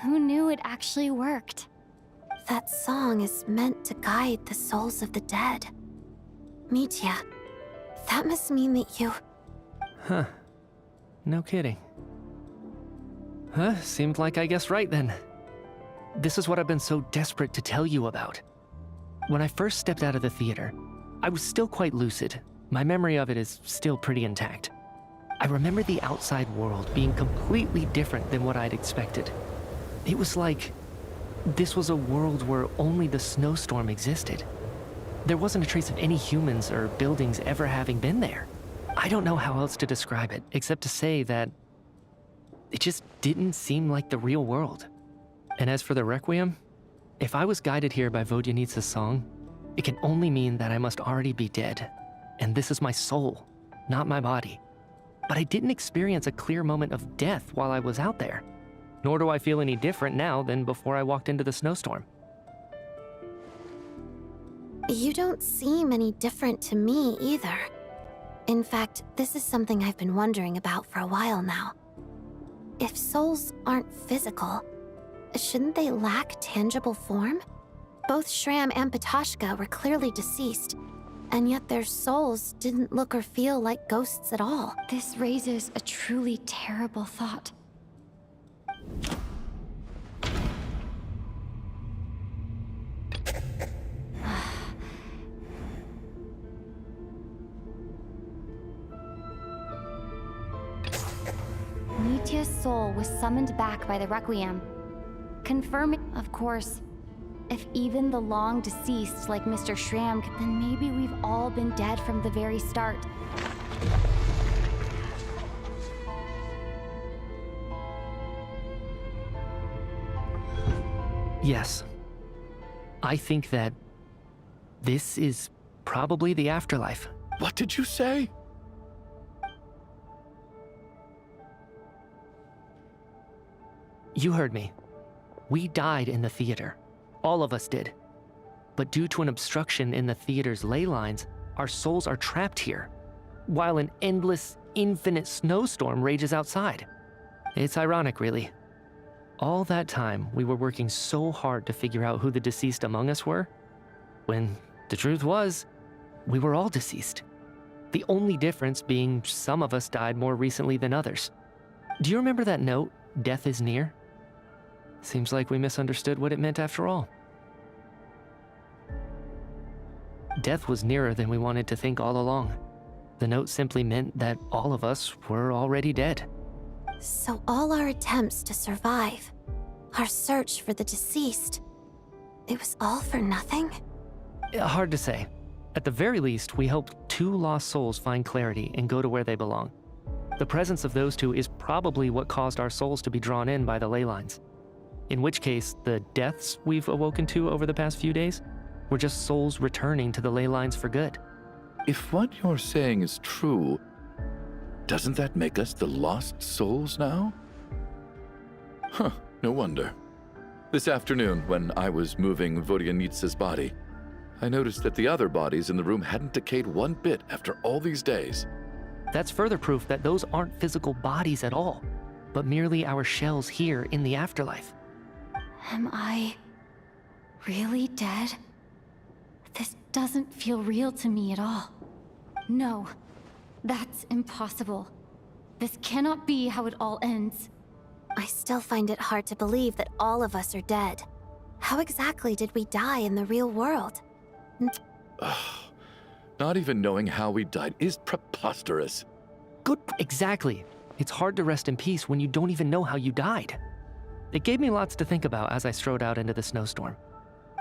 Who knew it actually worked? That song is meant to guide the souls of the dead. Mitya, that must mean that you... Huh. No kidding. Huh, seemed like I guessed right then. This is what I've been so desperate to tell you about. When I first stepped out of the theater, I was still quite lucid, My memory of it is still pretty intact. I remember the outside world being completely different than what I'd expected. It was like this was a world where only the snowstorm existed. There wasn't a trace of any humans or buildings ever having been there. I don't know how else to describe it, except to say that it just didn't seem like the real world. And as for the Requiem, if I was guided here by Vodyanitsa's song, it can only mean that I must already be dead. And this is my soul, not my body. But I didn't experience a clear moment of death while I was out there. Nor do I feel any different now than before I walked into the snowstorm. You don't seem any different to me either. In fact, this is something I've been wondering about for a while now. If souls aren't physical, shouldn't they lack tangible form? Both Shram and Patashka were clearly deceased, and yet their souls didn't look or feel like ghosts at all. This raises a truly terrible thought. Nitya's soul was summoned back by the Requiem, confirming, of course, if even the long deceased like Mr. Shram, then maybe we've all been dead from the very start. Yes. I think that this is probably the afterlife. What did you say? You heard me. We died in the theater. All of us did. But due to an obstruction in the theater's ley lines, our souls are trapped here, while an endless, infinite snowstorm rages outside. It's ironic, really. All that time, we were working so hard to figure out who the deceased among us were, when the truth was, we were all deceased. The only difference being some of us died more recently than others. Do you remember that note, "Death is near"? Seems like we misunderstood what it meant after all. Death was nearer than we wanted to think all along. The note simply meant that all of us were already dead. So all our attempts to survive, our search for the deceased, it was all for nothing? Hard to say. At the very least, we helped 2 lost souls find clarity and go to where they belong. The presence of those 2 is probably what caused our souls to be drawn in by the ley lines. In which case, the deaths we've awoken to over the past few days were just souls returning to the ley lines for good. If what you're saying is true, doesn't that make us the lost souls now? Huh, no wonder. This afternoon, when I was moving Vodyanitsa's body, I noticed that the other bodies in the room hadn't decayed one bit after all these days. That's further proof that those aren't physical bodies at all, but merely our shells here in the afterlife. Am I really dead? This doesn't feel real to me at all. No, that's impossible. This cannot be how it all ends. I still find it hard to believe that all of us are dead. How exactly did we die in the real world? Not even knowing how we died is preposterous. Good. Exactly. It's hard to rest in peace when you don't even know how you died. It gave me lots to think about as I strode out into the snowstorm.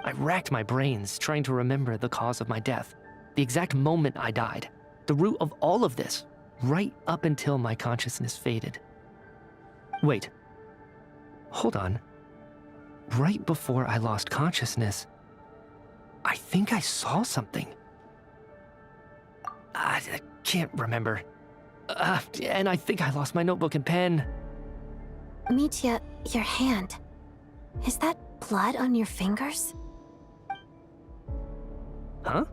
I racked my brains trying to remember the cause of my death, the exact moment I died, the root of all of this, right up until my consciousness faded. Wait. Hold on. Right before I lost consciousness, I think I saw something. I can't remember. And I think I lost my notebook and pen. Mitya, your hand. Is that blood on your fingers? Huh?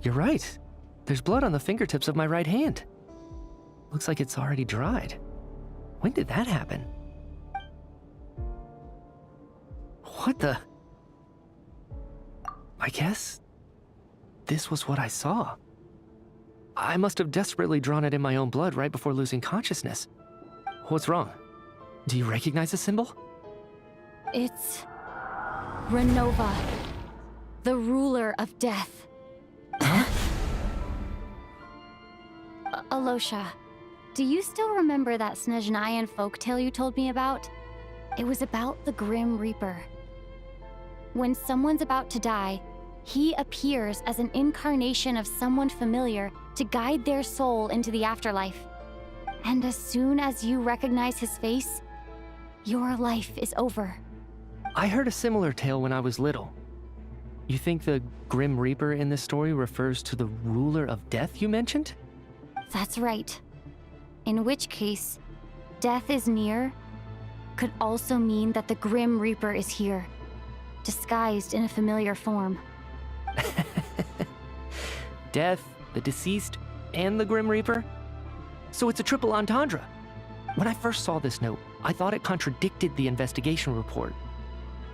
You're right. There's blood on the fingertips of my right hand. Looks like it's already dried. When did that happen? What the? I guess this was what I saw. I must have desperately drawn it in my own blood right before losing consciousness. What's wrong? Do you recognize the symbol? It's Renova, the ruler of death. Huh? Alosha, do you still remember that Snezhnayan folktale you told me about? It was about the Grim Reaper. When someone's about to die, he appears as an incarnation of someone familiar to guide their soul into the afterlife. And as soon as you recognize his face, your life is over. I heard a similar tale when I was little. You think the Grim Reaper in this story refers to the ruler of death you mentioned? That's right. In which case, death is near could also mean that the Grim Reaper is here, disguised in a familiar form. Death, the deceased, and the Grim Reaper? So it's a triple entendre. When I first saw this note, I thought it contradicted the investigation report.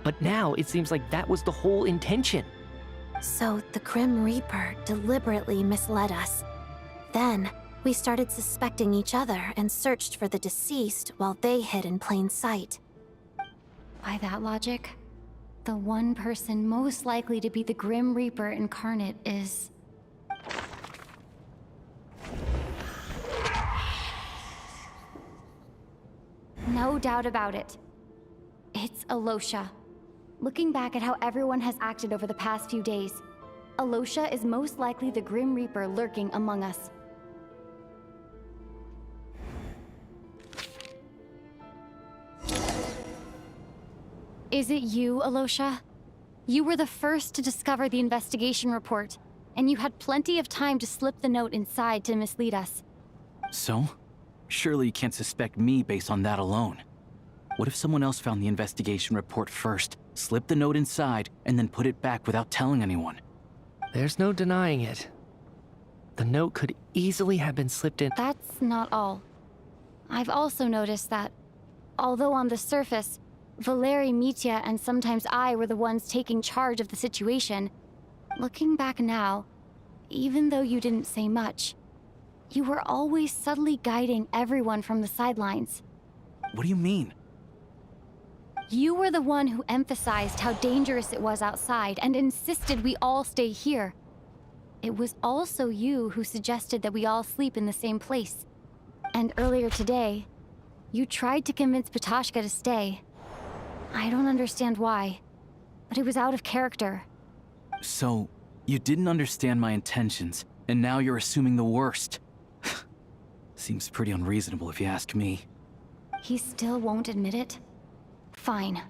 But now it seems like that was the whole intention. So the Grim Reaper deliberately misled us. Then, we started suspecting each other and searched for the deceased while they hid in plain sight. By that logic, the one person most likely to be the Grim Reaper incarnate is... No doubt about it. It's Alosha. Looking back at how everyone has acted over the past few days, Alosha is most likely the Grim Reaper lurking among us. Is it you, Alosha? You were the first to discover the investigation report, and you had plenty of time to slip the note inside to mislead us. So? Surely you can't suspect me based on that alone. What if someone else found the investigation report first, slipped the note inside, and then put it back without telling anyone? There's no denying it. The note could easily have been slipped in. That's not all. I've also noticed that, although on the surface, Valeri, Mitya, and sometimes I were the ones taking charge of the situation, looking back now, even though you didn't say much, you were always subtly guiding everyone from the sidelines. What do you mean? You were the one who emphasized how dangerous it was outside and insisted we all stay here. It was also you who suggested that we all sleep in the same place. And earlier today, you tried to convince Ptashka to stay. I don't understand why, but it was out of character. So, you didn't understand my intentions, and now you're assuming the worst. Seems pretty unreasonable if you ask me. He still won't admit it? Fine.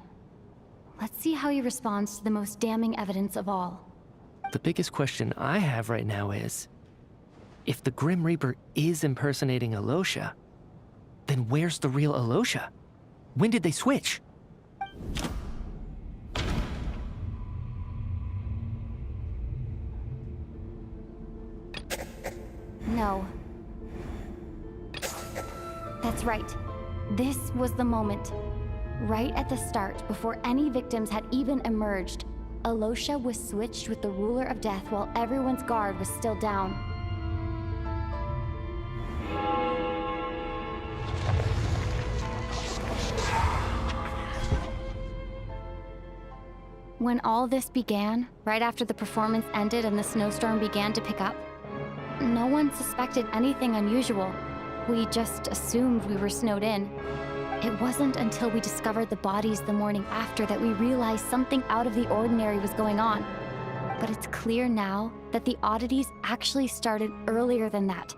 Let's see how he responds to the most damning evidence of all. The biggest question I have right now is, if the Grim Reaper is impersonating Alosha, then where's the real Alosha? When did they switch? No. That's right. This was the moment. Right at the start, before any victims had even emerged, Alosha was switched with the ruler of death while everyone's guard was still down. When all this began, right after the performance ended and the snowstorm began to pick up, no one suspected anything unusual. We just assumed we were snowed in. It wasn't until we discovered the bodies the morning after that we realized something out of the ordinary was going on. But it's clear now that the oddities actually started earlier than that,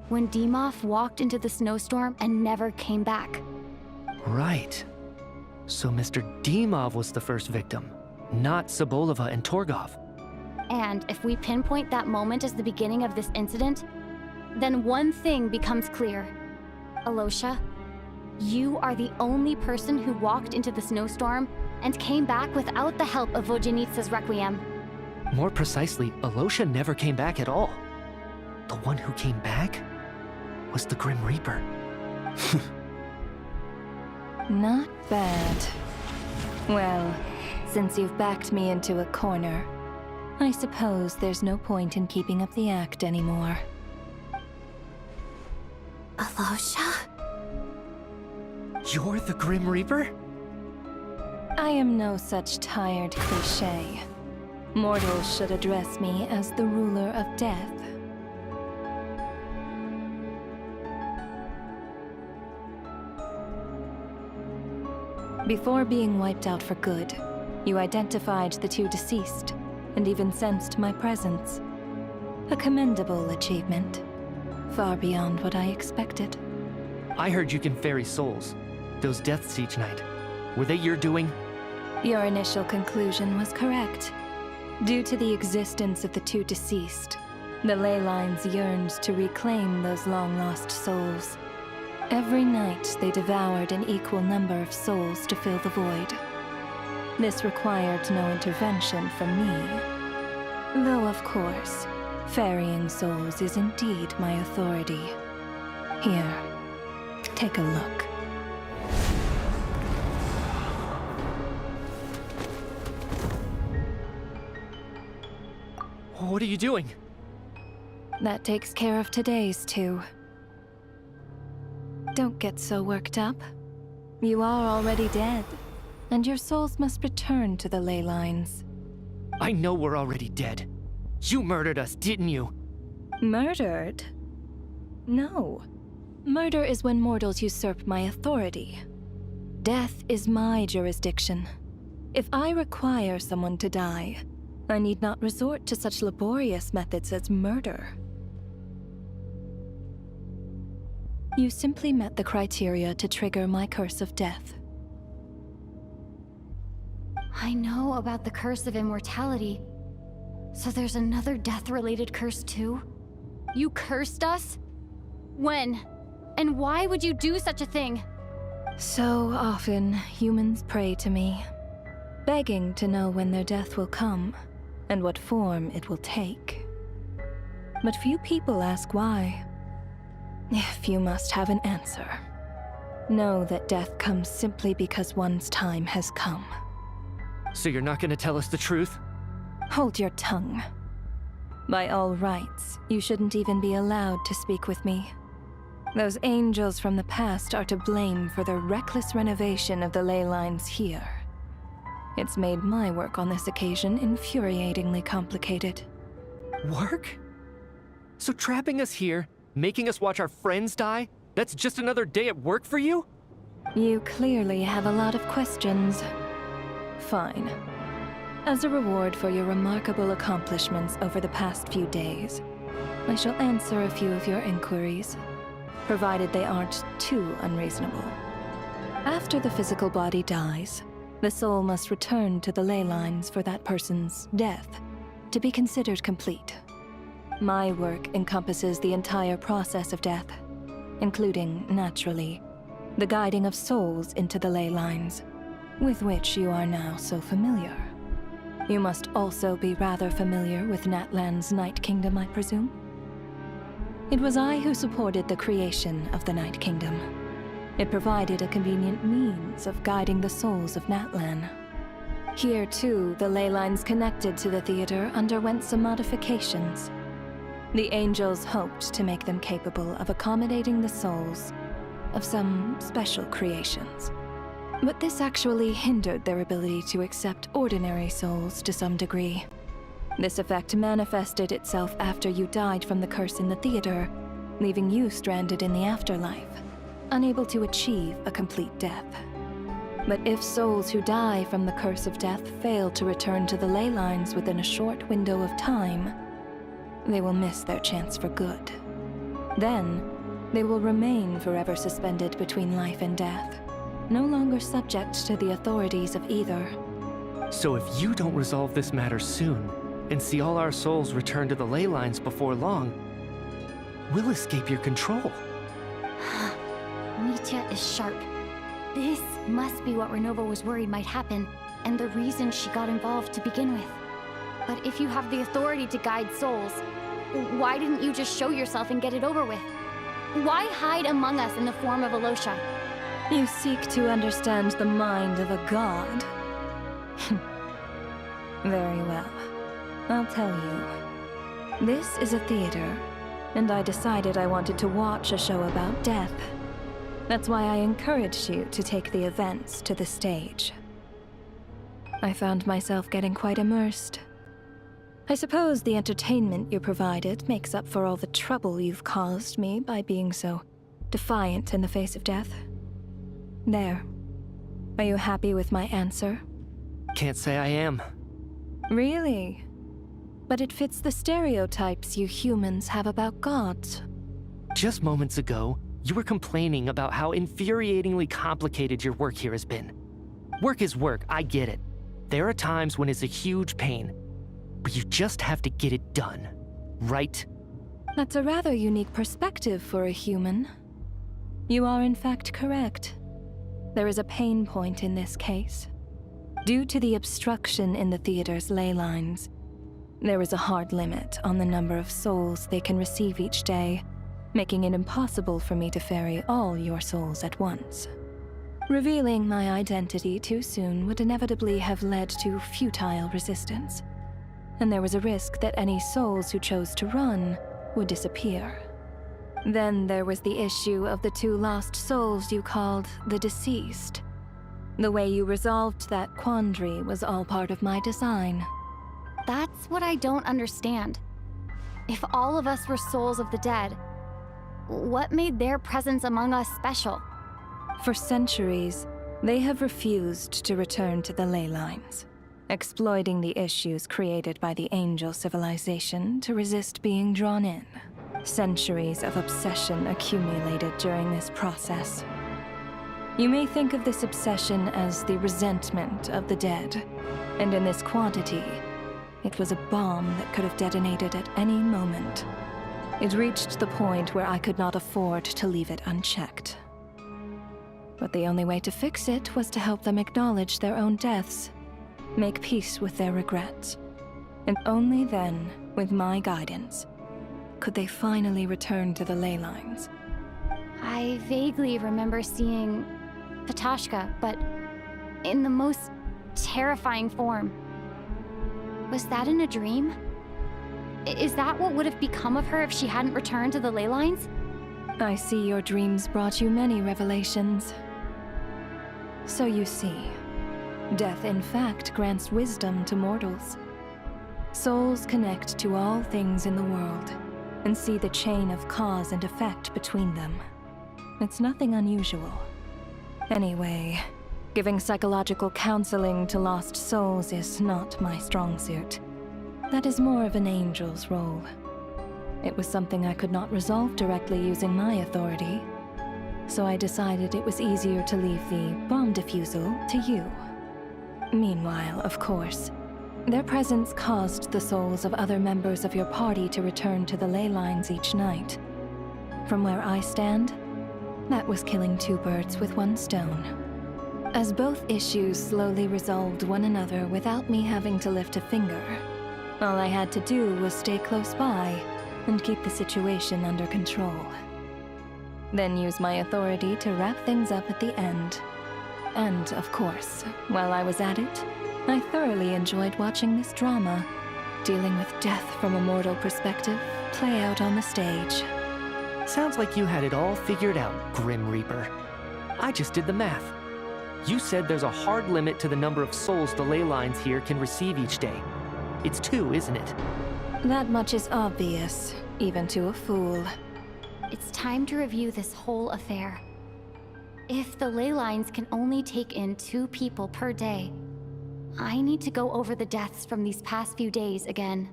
when Dimov walked into the snowstorm and never came back. Right. So Mr. Dimov was the first victim, not Sobolova and Torgov. And if we pinpoint that moment as the beginning of this incident, then one thing becomes clear. Alosha, you are the only person who walked into the snowstorm and came back without the help of Vojanitsa's Requiem. More precisely, Alosha never came back at all. The one who came back was the Grim Reaper. Not bad. Well, since you've backed me into a corner, I suppose there's no point in keeping up the act anymore. Alosha? You're the Grim Reaper? I am no such tired cliché. Mortals should address me as the ruler of death. Before being wiped out for good, you identified the two deceased, and even sensed my presence. A commendable achievement. Far beyond what I expected. I heard you can ferry souls. Those deaths each night. Were they your doing? Your initial conclusion was correct. Due to the existence of the two deceased, the ley lines yearned to reclaim those long-lost souls. Every night, they devoured an equal number of souls to fill the void. This required no intervention from me. Though, of course, ferrying souls is indeed my authority. Here, take a look. What are you doing? That takes care of today's too. Don't get so worked up. You are already dead, and your souls must return to the ley lines. I know we're already dead. You murdered us, didn't you? Murdered? No. Murder is when mortals usurp my authority. Death is my jurisdiction. If I require someone to die, I need not resort to such laborious methods as murder. You simply met the criteria to trigger my curse of death. I know about the curse of immortality. So there's another death-related curse too? You cursed us? When? And why would you do such a thing? So often, humans pray to me, begging to know when their death will come, and what form it will take. But few people ask why. If you must have an answer, know that death comes simply because one's time has come. So you're not gonna tell us the truth? Hold your tongue. By all rights, you shouldn't even be allowed to speak with me. Those angels from the past are to blame for the reckless renovation of the ley lines here. It's made my work on this occasion infuriatingly complicated. Work? So trapping us here, making us watch our friends die, that's just another day at work for you? You clearly have a lot of questions. Fine. As a reward for your remarkable accomplishments over the past few days, I shall answer a few of your inquiries, provided they aren't too unreasonable. After the physical body dies, the soul must return to the ley lines for that person's death to be considered complete. My work encompasses the entire process of death, including, naturally, the guiding of souls into the ley lines, with which you are now so familiar. You must also be rather familiar with Natlan's Night Kingdom, I presume? It was I who supported the creation of the Night Kingdom. It provided a convenient means of guiding the souls of Natlan. Here, too, the ley lines connected to the theater underwent some modifications. The angels hoped to make them capable of accommodating the souls of some special creations. But this actually hindered their ability to accept ordinary souls to some degree. This effect manifested itself after you died from the curse in the theater, leaving you stranded in the afterlife, unable to achieve a complete death. But if souls who die from the curse of death fail to return to the ley lines within a short window of time, they will miss their chance for good. Then, they will remain forever suspended between life and death, no longer subject to the authorities of either. So if you don't resolve this matter soon, and see all our souls return to the ley lines before long, we'll escape your control. Mitya is sharp. This must be what Renova was worried might happen, and the reason she got involved to begin with. But if you have the authority to guide souls, why didn't you just show yourself and get it over with? Why hide among us in the form of Alosha? You seek to understand the mind of a god. Very well. I'll tell you. This is a theater, and I decided I wanted to watch a show about death. That's why I encouraged you to take the events to the stage. I found myself getting quite immersed. I suppose the entertainment you provided makes up for all the trouble you've caused me by being so defiant in the face of death. There. Are you happy with my answer? Can't say I am. Really? But it fits the stereotypes you humans have about gods. Just moments ago, you were complaining about how infuriatingly complicated your work here has been. Work is work, I get it. There are times when it's a huge pain, but you just have to get it done, right? That's a rather unique perspective for a human. You are in fact correct. There is a pain point in this case. Due to the obstruction in the theater's ley lines, there is a hard limit on the number of souls they can receive each day, making it impossible for me to ferry all your souls at once. Revealing my identity too soon would inevitably have led to futile resistance, and there was a risk that any souls who chose to run would disappear. Then there was the issue of the 2 lost souls you called the deceased. The way you resolved that quandary was all part of my design. That's what I don't understand. If all of us were souls of the dead, what made their presence among us special? For centuries, they have refused to return to the ley lines, exploiting the issues created by the angel civilization to resist being drawn in. Centuries of obsession accumulated during this process. You may think of this obsession as the resentment of the dead, and in this quantity, it was a bomb that could have detonated at any moment. It reached the point where I could not afford to leave it unchecked. But the only way to fix it was to help them acknowledge their own deaths, make peace with their regrets. And only then, with my guidance, could they finally return to the ley lines. I vaguely remember seeing Patashka, but in the most terrifying form. Was that in a dream? Is that what would have become of her if she hadn't returned to the ley lines? I see your dreams brought you many revelations. So you see, death in fact grants wisdom to mortals. Souls connect to all things in the world and see the chain of cause and effect between them. It's nothing unusual. Anyway, giving psychological counseling to lost souls is not my strong suit. That is more of an angel's role. It was something I could not resolve directly using my authority, so I decided it was easier to leave the bomb defusal to you. Meanwhile, of course, their presence caused the souls of other members of your party to return to the ley lines each night. From where I stand, that was killing 2 birds with 1 stone. As both issues slowly resolved one another without me having to lift a finger, all I had to do was stay close by and keep the situation under control. Then use my authority to wrap things up at the end. And, of course, while I was at it, I thoroughly enjoyed watching this drama, dealing with death from a mortal perspective, play out on the stage. Sounds like you had it all figured out, Grim Reaper. I just did the math. You said there's a hard limit to the number of souls the ley lines here can receive each day. It's 2, isn't it? That much is obvious, even to a fool. It's time to review this whole affair. If the ley lines can only take in 2 people per day, I need to go over the deaths from these past few days again.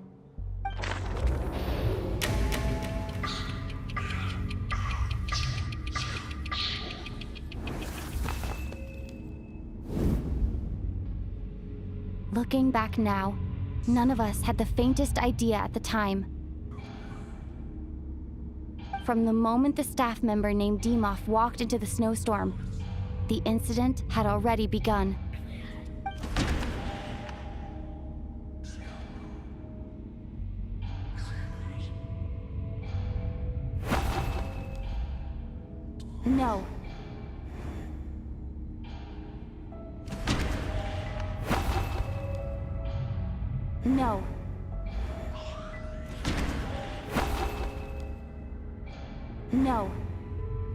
Looking back now, none of us had the faintest idea at the time. From the moment the staff member named Dimov walked into the snowstorm, the incident had already begun. No. No. No.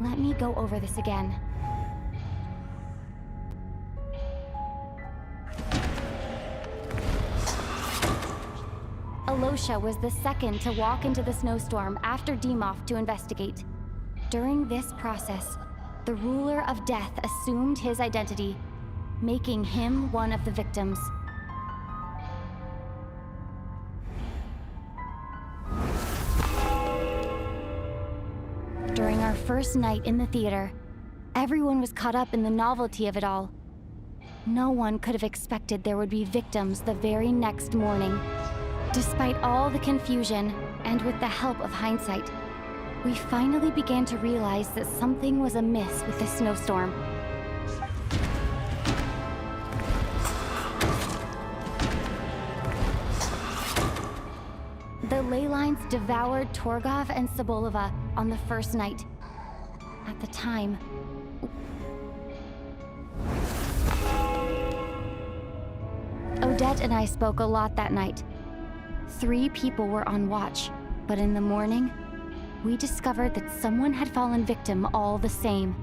Let me go over this again. Alosha was the second to walk into the snowstorm after Dimov to investigate. During this process, the ruler of death assumed his identity making him one of the victims. During our first night in the theater, everyone was caught up in the novelty of it all. No one could have expected there would be victims the very next morning. Despite all the confusion, and with the help of hindsight, we finally began to realize that something was amiss with the snowstorm. The ley lines devoured Torgov and Sobolova on the first night. At the time, Odette and I spoke a lot that night. 3 people were on watch, but in the morning, we discovered that someone had fallen victim all the same.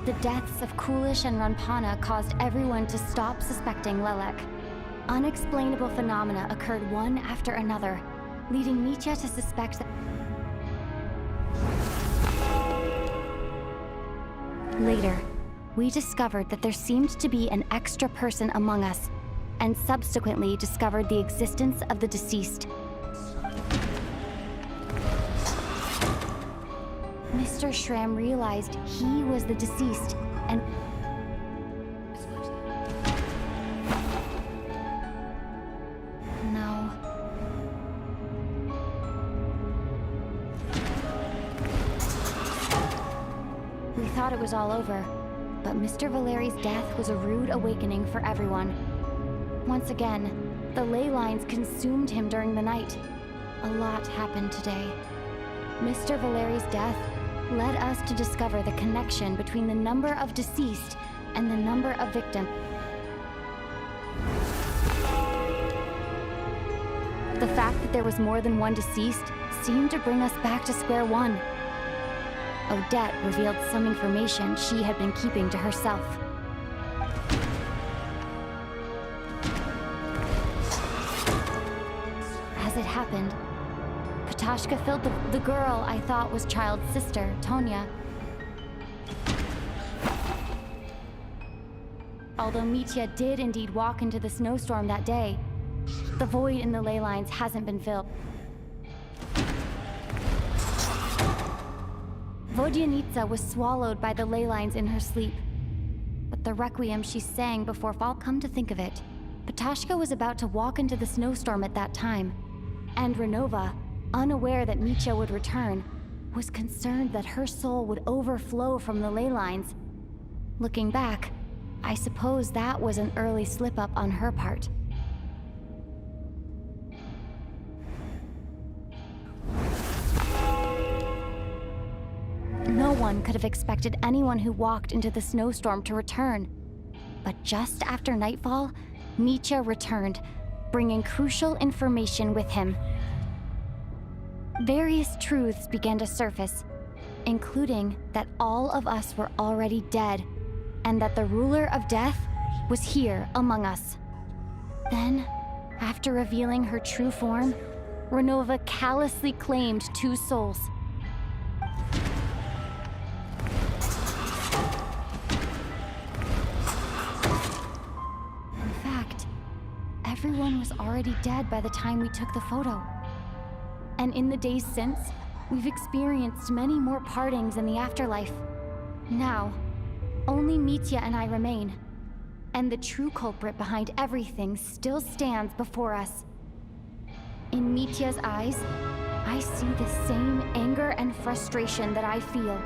The deaths of Kulish and Ranpana caused everyone to stop suspecting Lelek. Unexplainable phenomena occurred one after another, leading Mitya to suspect that... Later, we discovered that there seemed to be an extra person among us, and subsequently discovered the existence of the deceased. Mr. Schramm realized he was the deceased, and... No. We thought it was all over, but Mr. Valeri's death was a rude awakening for everyone. Once again, the ley lines consumed him during the night. A lot happened today. Mr. Valeri's death led us to discover the connection between the number of deceased and the number of victims. The fact that there was more than one deceased seemed to bring us back to square one. Odette revealed some information she had been keeping to herself. As it happened, Patashka filled the girl I thought was Child's sister, Tonya. Although Mitya did indeed walk into the snowstorm that day, the void in the ley lines hasn't been filled. Vodyanitsa was swallowed by the ley lines in her sleep. But the requiem she sang before fall, come to think of it, Patashka was about to walk into the snowstorm at that time, and Renova, unaware that Mitya would return, was concerned that her soul would overflow from the ley lines. Looking back, I suppose that was an early slip-up on her part. No one could have expected anyone who walked into the snowstorm to return. But just after nightfall, Mitya returned, bringing crucial information with him. Various truths began to surface, including that all of us were already dead, and that the ruler of death was here among us. Then, after revealing her true form, Renova callously claimed 2 souls. In fact, everyone was already dead by the time we took the photo. And in the days since, we've experienced many more partings in the afterlife. Now, only Mitya and I remain. And the true culprit behind everything still stands before us. In Mitya's eyes, I see the same anger and frustration that I feel.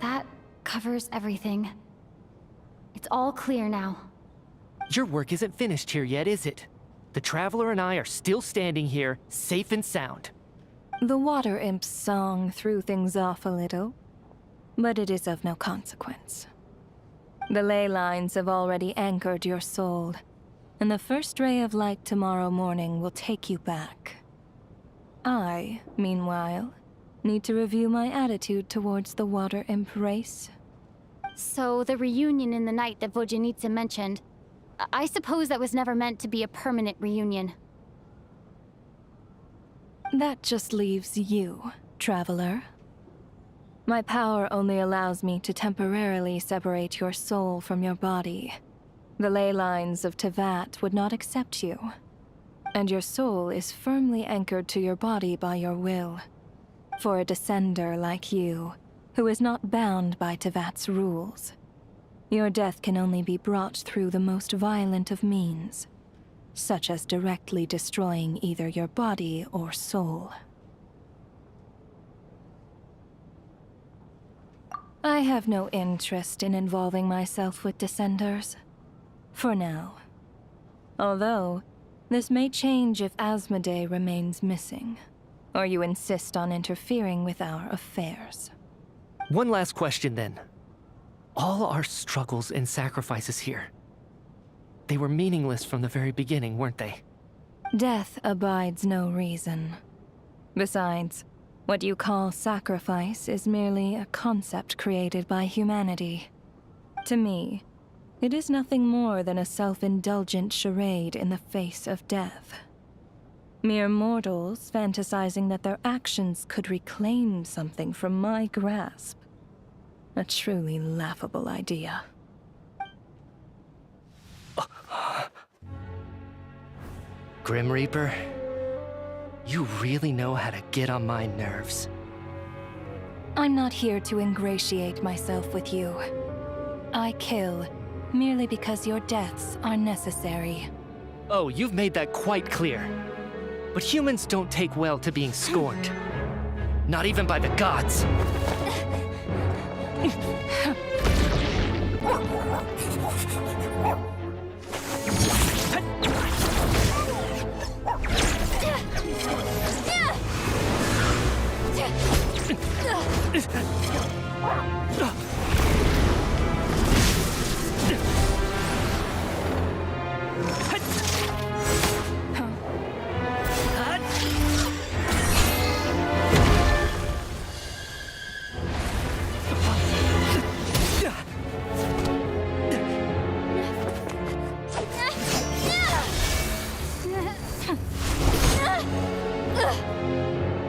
That covers everything. It's all clear now. Your work isn't finished here yet, is it? The Traveler and I are still standing here, safe and sound. The Water Imp's song threw things off a little, but it is of no consequence. The ley lines have already anchored your soul, and the first ray of light tomorrow morning will take you back. I, meanwhile, need to review my attitude towards the Water Imp race. So the reunion in the night that Vodyanitsa mentioned, I suppose that was never meant to be a permanent reunion. That just leaves you, traveler. My power only allows me to temporarily separate your soul from your body. The ley lines of Tevat would not accept you, and your soul is firmly anchored to your body by your will. For a descender like you, who is not bound by Tevat's rules, your death can only be brought through the most violent of means, such as directly destroying either your body or soul. I have no interest in involving myself with Descenders. For now. Although, this may change if Asmodee remains missing, or you insist on interfering with our affairs. One last question then. All our struggles and sacrifices here, they were meaningless from the very beginning, weren't they? Death abides no reason. Besides, what you call sacrifice is merely a concept created by humanity. To me, it is nothing more than a self-indulgent charade in the face of death. Mere mortals fantasizing that their actions could reclaim something from my grasp. A truly laughable idea. Grim Reaper, you really know how to get on my nerves. I'm not here to ingratiate myself with you. I kill merely because your deaths are necessary. Oh, you've made that quite clear. But humans don't take well to being scorned. Not even by the gods.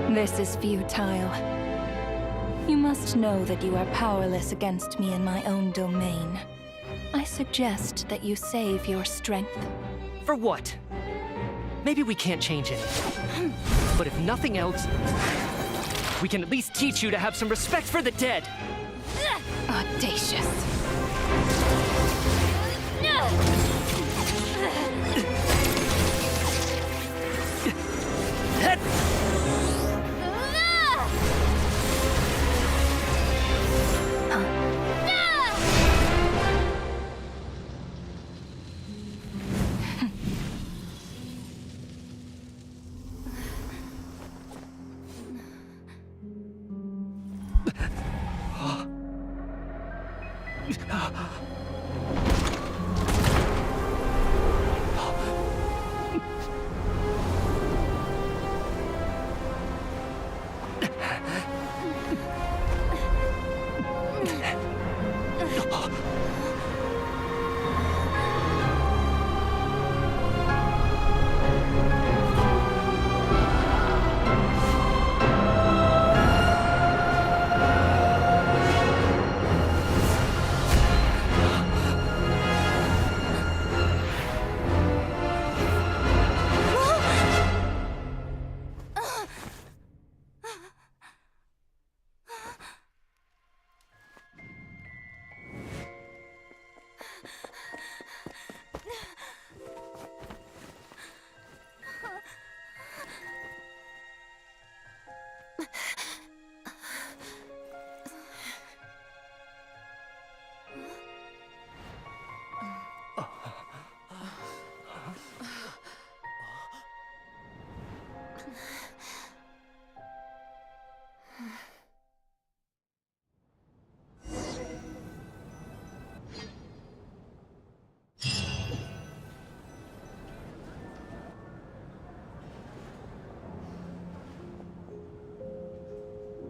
This is futile. You must know that you are powerless against me in my own domain. I suggest that you save your strength. For what? Maybe we can't change it. But if nothing else, we can at least teach you to have some respect for the dead. Audacious.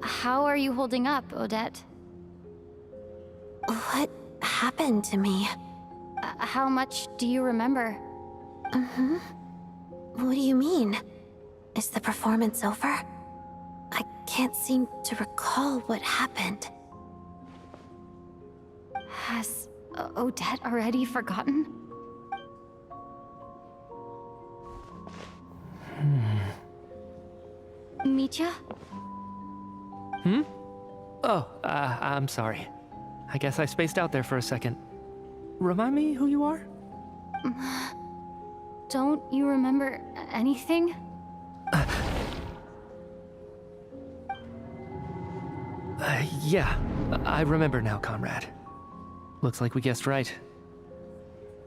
How are you holding up, Odette? What happened to me? how much do you remember? What do you mean? Is the performance over? I can't seem to recall what happened. Has Odette already forgotten? Mitya? Oh, I'm sorry. I guess I spaced out there for a second. Remind me who you are? Don't you remember anything? Yeah, I remember now, comrade. Looks like we guessed right.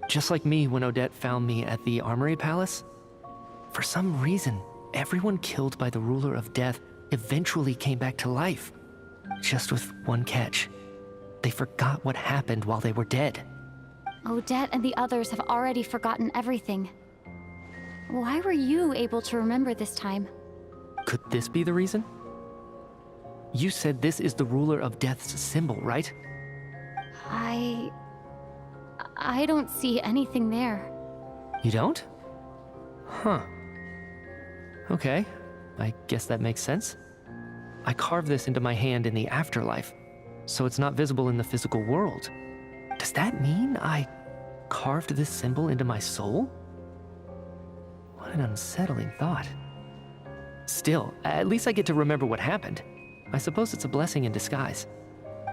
Just like me when Odette found me at the Armory Palace, for some reason, everyone killed by the Ruler of Death eventually came back to life. Just with one catch. They forgot what happened while they were dead. Odette and the others have already forgotten everything. Why were you able to remember this time? Could this be the reason? You said this is the Ruler of Death's symbol, right? I don't see anything there. You don't? Huh. Okay, I guess that makes sense. I carved this into my hand in the afterlife, so it's not visible in the physical world. Does that mean I carved this symbol into my soul? What an unsettling thought. Still, at least I get to remember what happened. I suppose it's a blessing in disguise.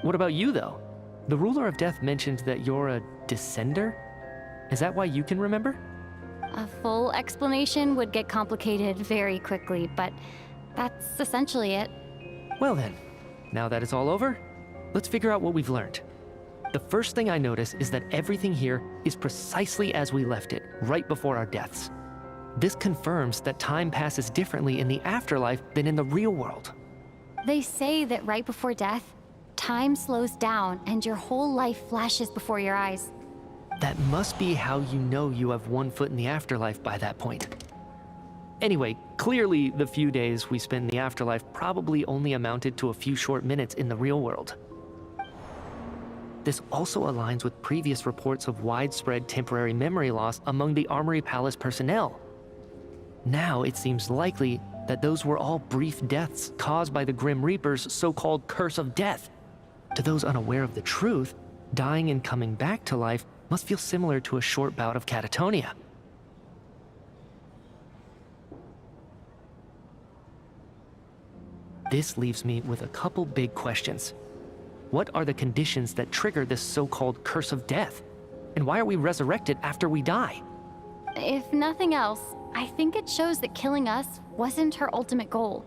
What about you, though? The Ruler of Death mentioned that you're a descender? Is that why you can remember? A full explanation would get complicated very quickly, but that's essentially it. Well then, now that it's all over, let's figure out what we've learned. The first thing I notice is that everything here is precisely as we left it, right before our deaths. This confirms that time passes differently in the afterlife than in the real world. They say that right before death, time slows down and your whole life flashes before your eyes. That must be how you know you have one foot in the afterlife by that point. Anyway, clearly the few days we spent in the afterlife probably only amounted to a few short minutes in the real world. This also aligns with previous reports of widespread temporary memory loss among the Armory Palace personnel. Now it seems likely that those were all brief deaths caused by the Grim Reaper's so-called curse of death. To those unaware of the truth, dying and coming back to life must feel similar to a short bout of catatonia. This leaves me with a couple big questions. What are the conditions that trigger this so-called curse of death? And why are we resurrected after we die? If nothing else, I think it shows that killing us wasn't her ultimate goal.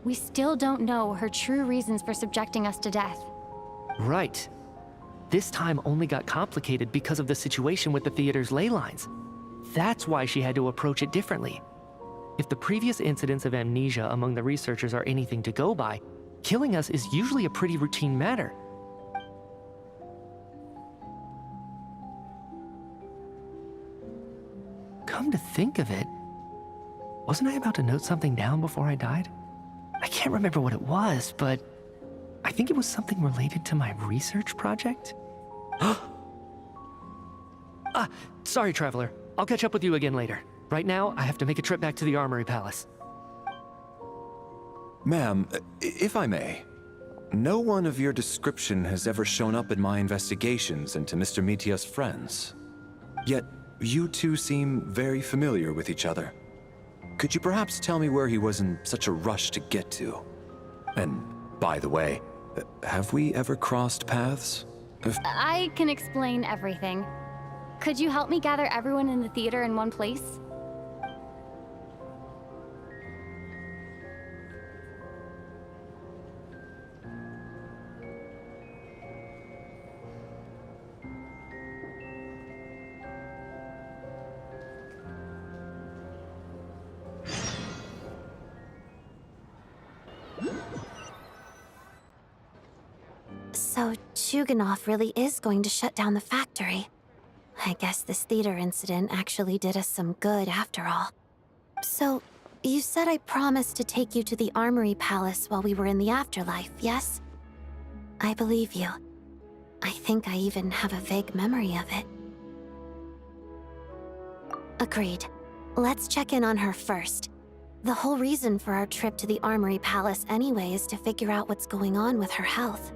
We still don't know her true reasons for subjecting us to death. Right. This time only got complicated because of the situation with the theater's ley lines. That's why she had to approach it differently. If the previous incidents of amnesia among the researchers are anything to go by, killing us is usually a pretty routine matter. Come to think of it, wasn't I about to note something down before I died? I can't remember what it was, but I think it was something related to my research project. Sorry, Traveler. I'll catch up with you again later. Right now, I have to make a trip back to the Armory Palace. Ma'am, if I may, no one of your description has ever shown up in my investigations into Mr. Mitya's friends. Yet, you two seem very familiar with each other. Could you perhaps tell me where he was in such a rush to get to? And, by the way, have we ever crossed paths? I can explain everything. Could you help me gather everyone in the theater in one place? So Chuganov really is going to shut down the factory. I guess this theater incident actually did us some good after all. So, you said I promised to take you to the Armory Palace while we were in the afterlife, yes? I believe you. I think I even have a vague memory of it. Agreed. Let's check in on her first. The whole reason for our trip to the Armory Palace anyway is to figure out what's going on with her health.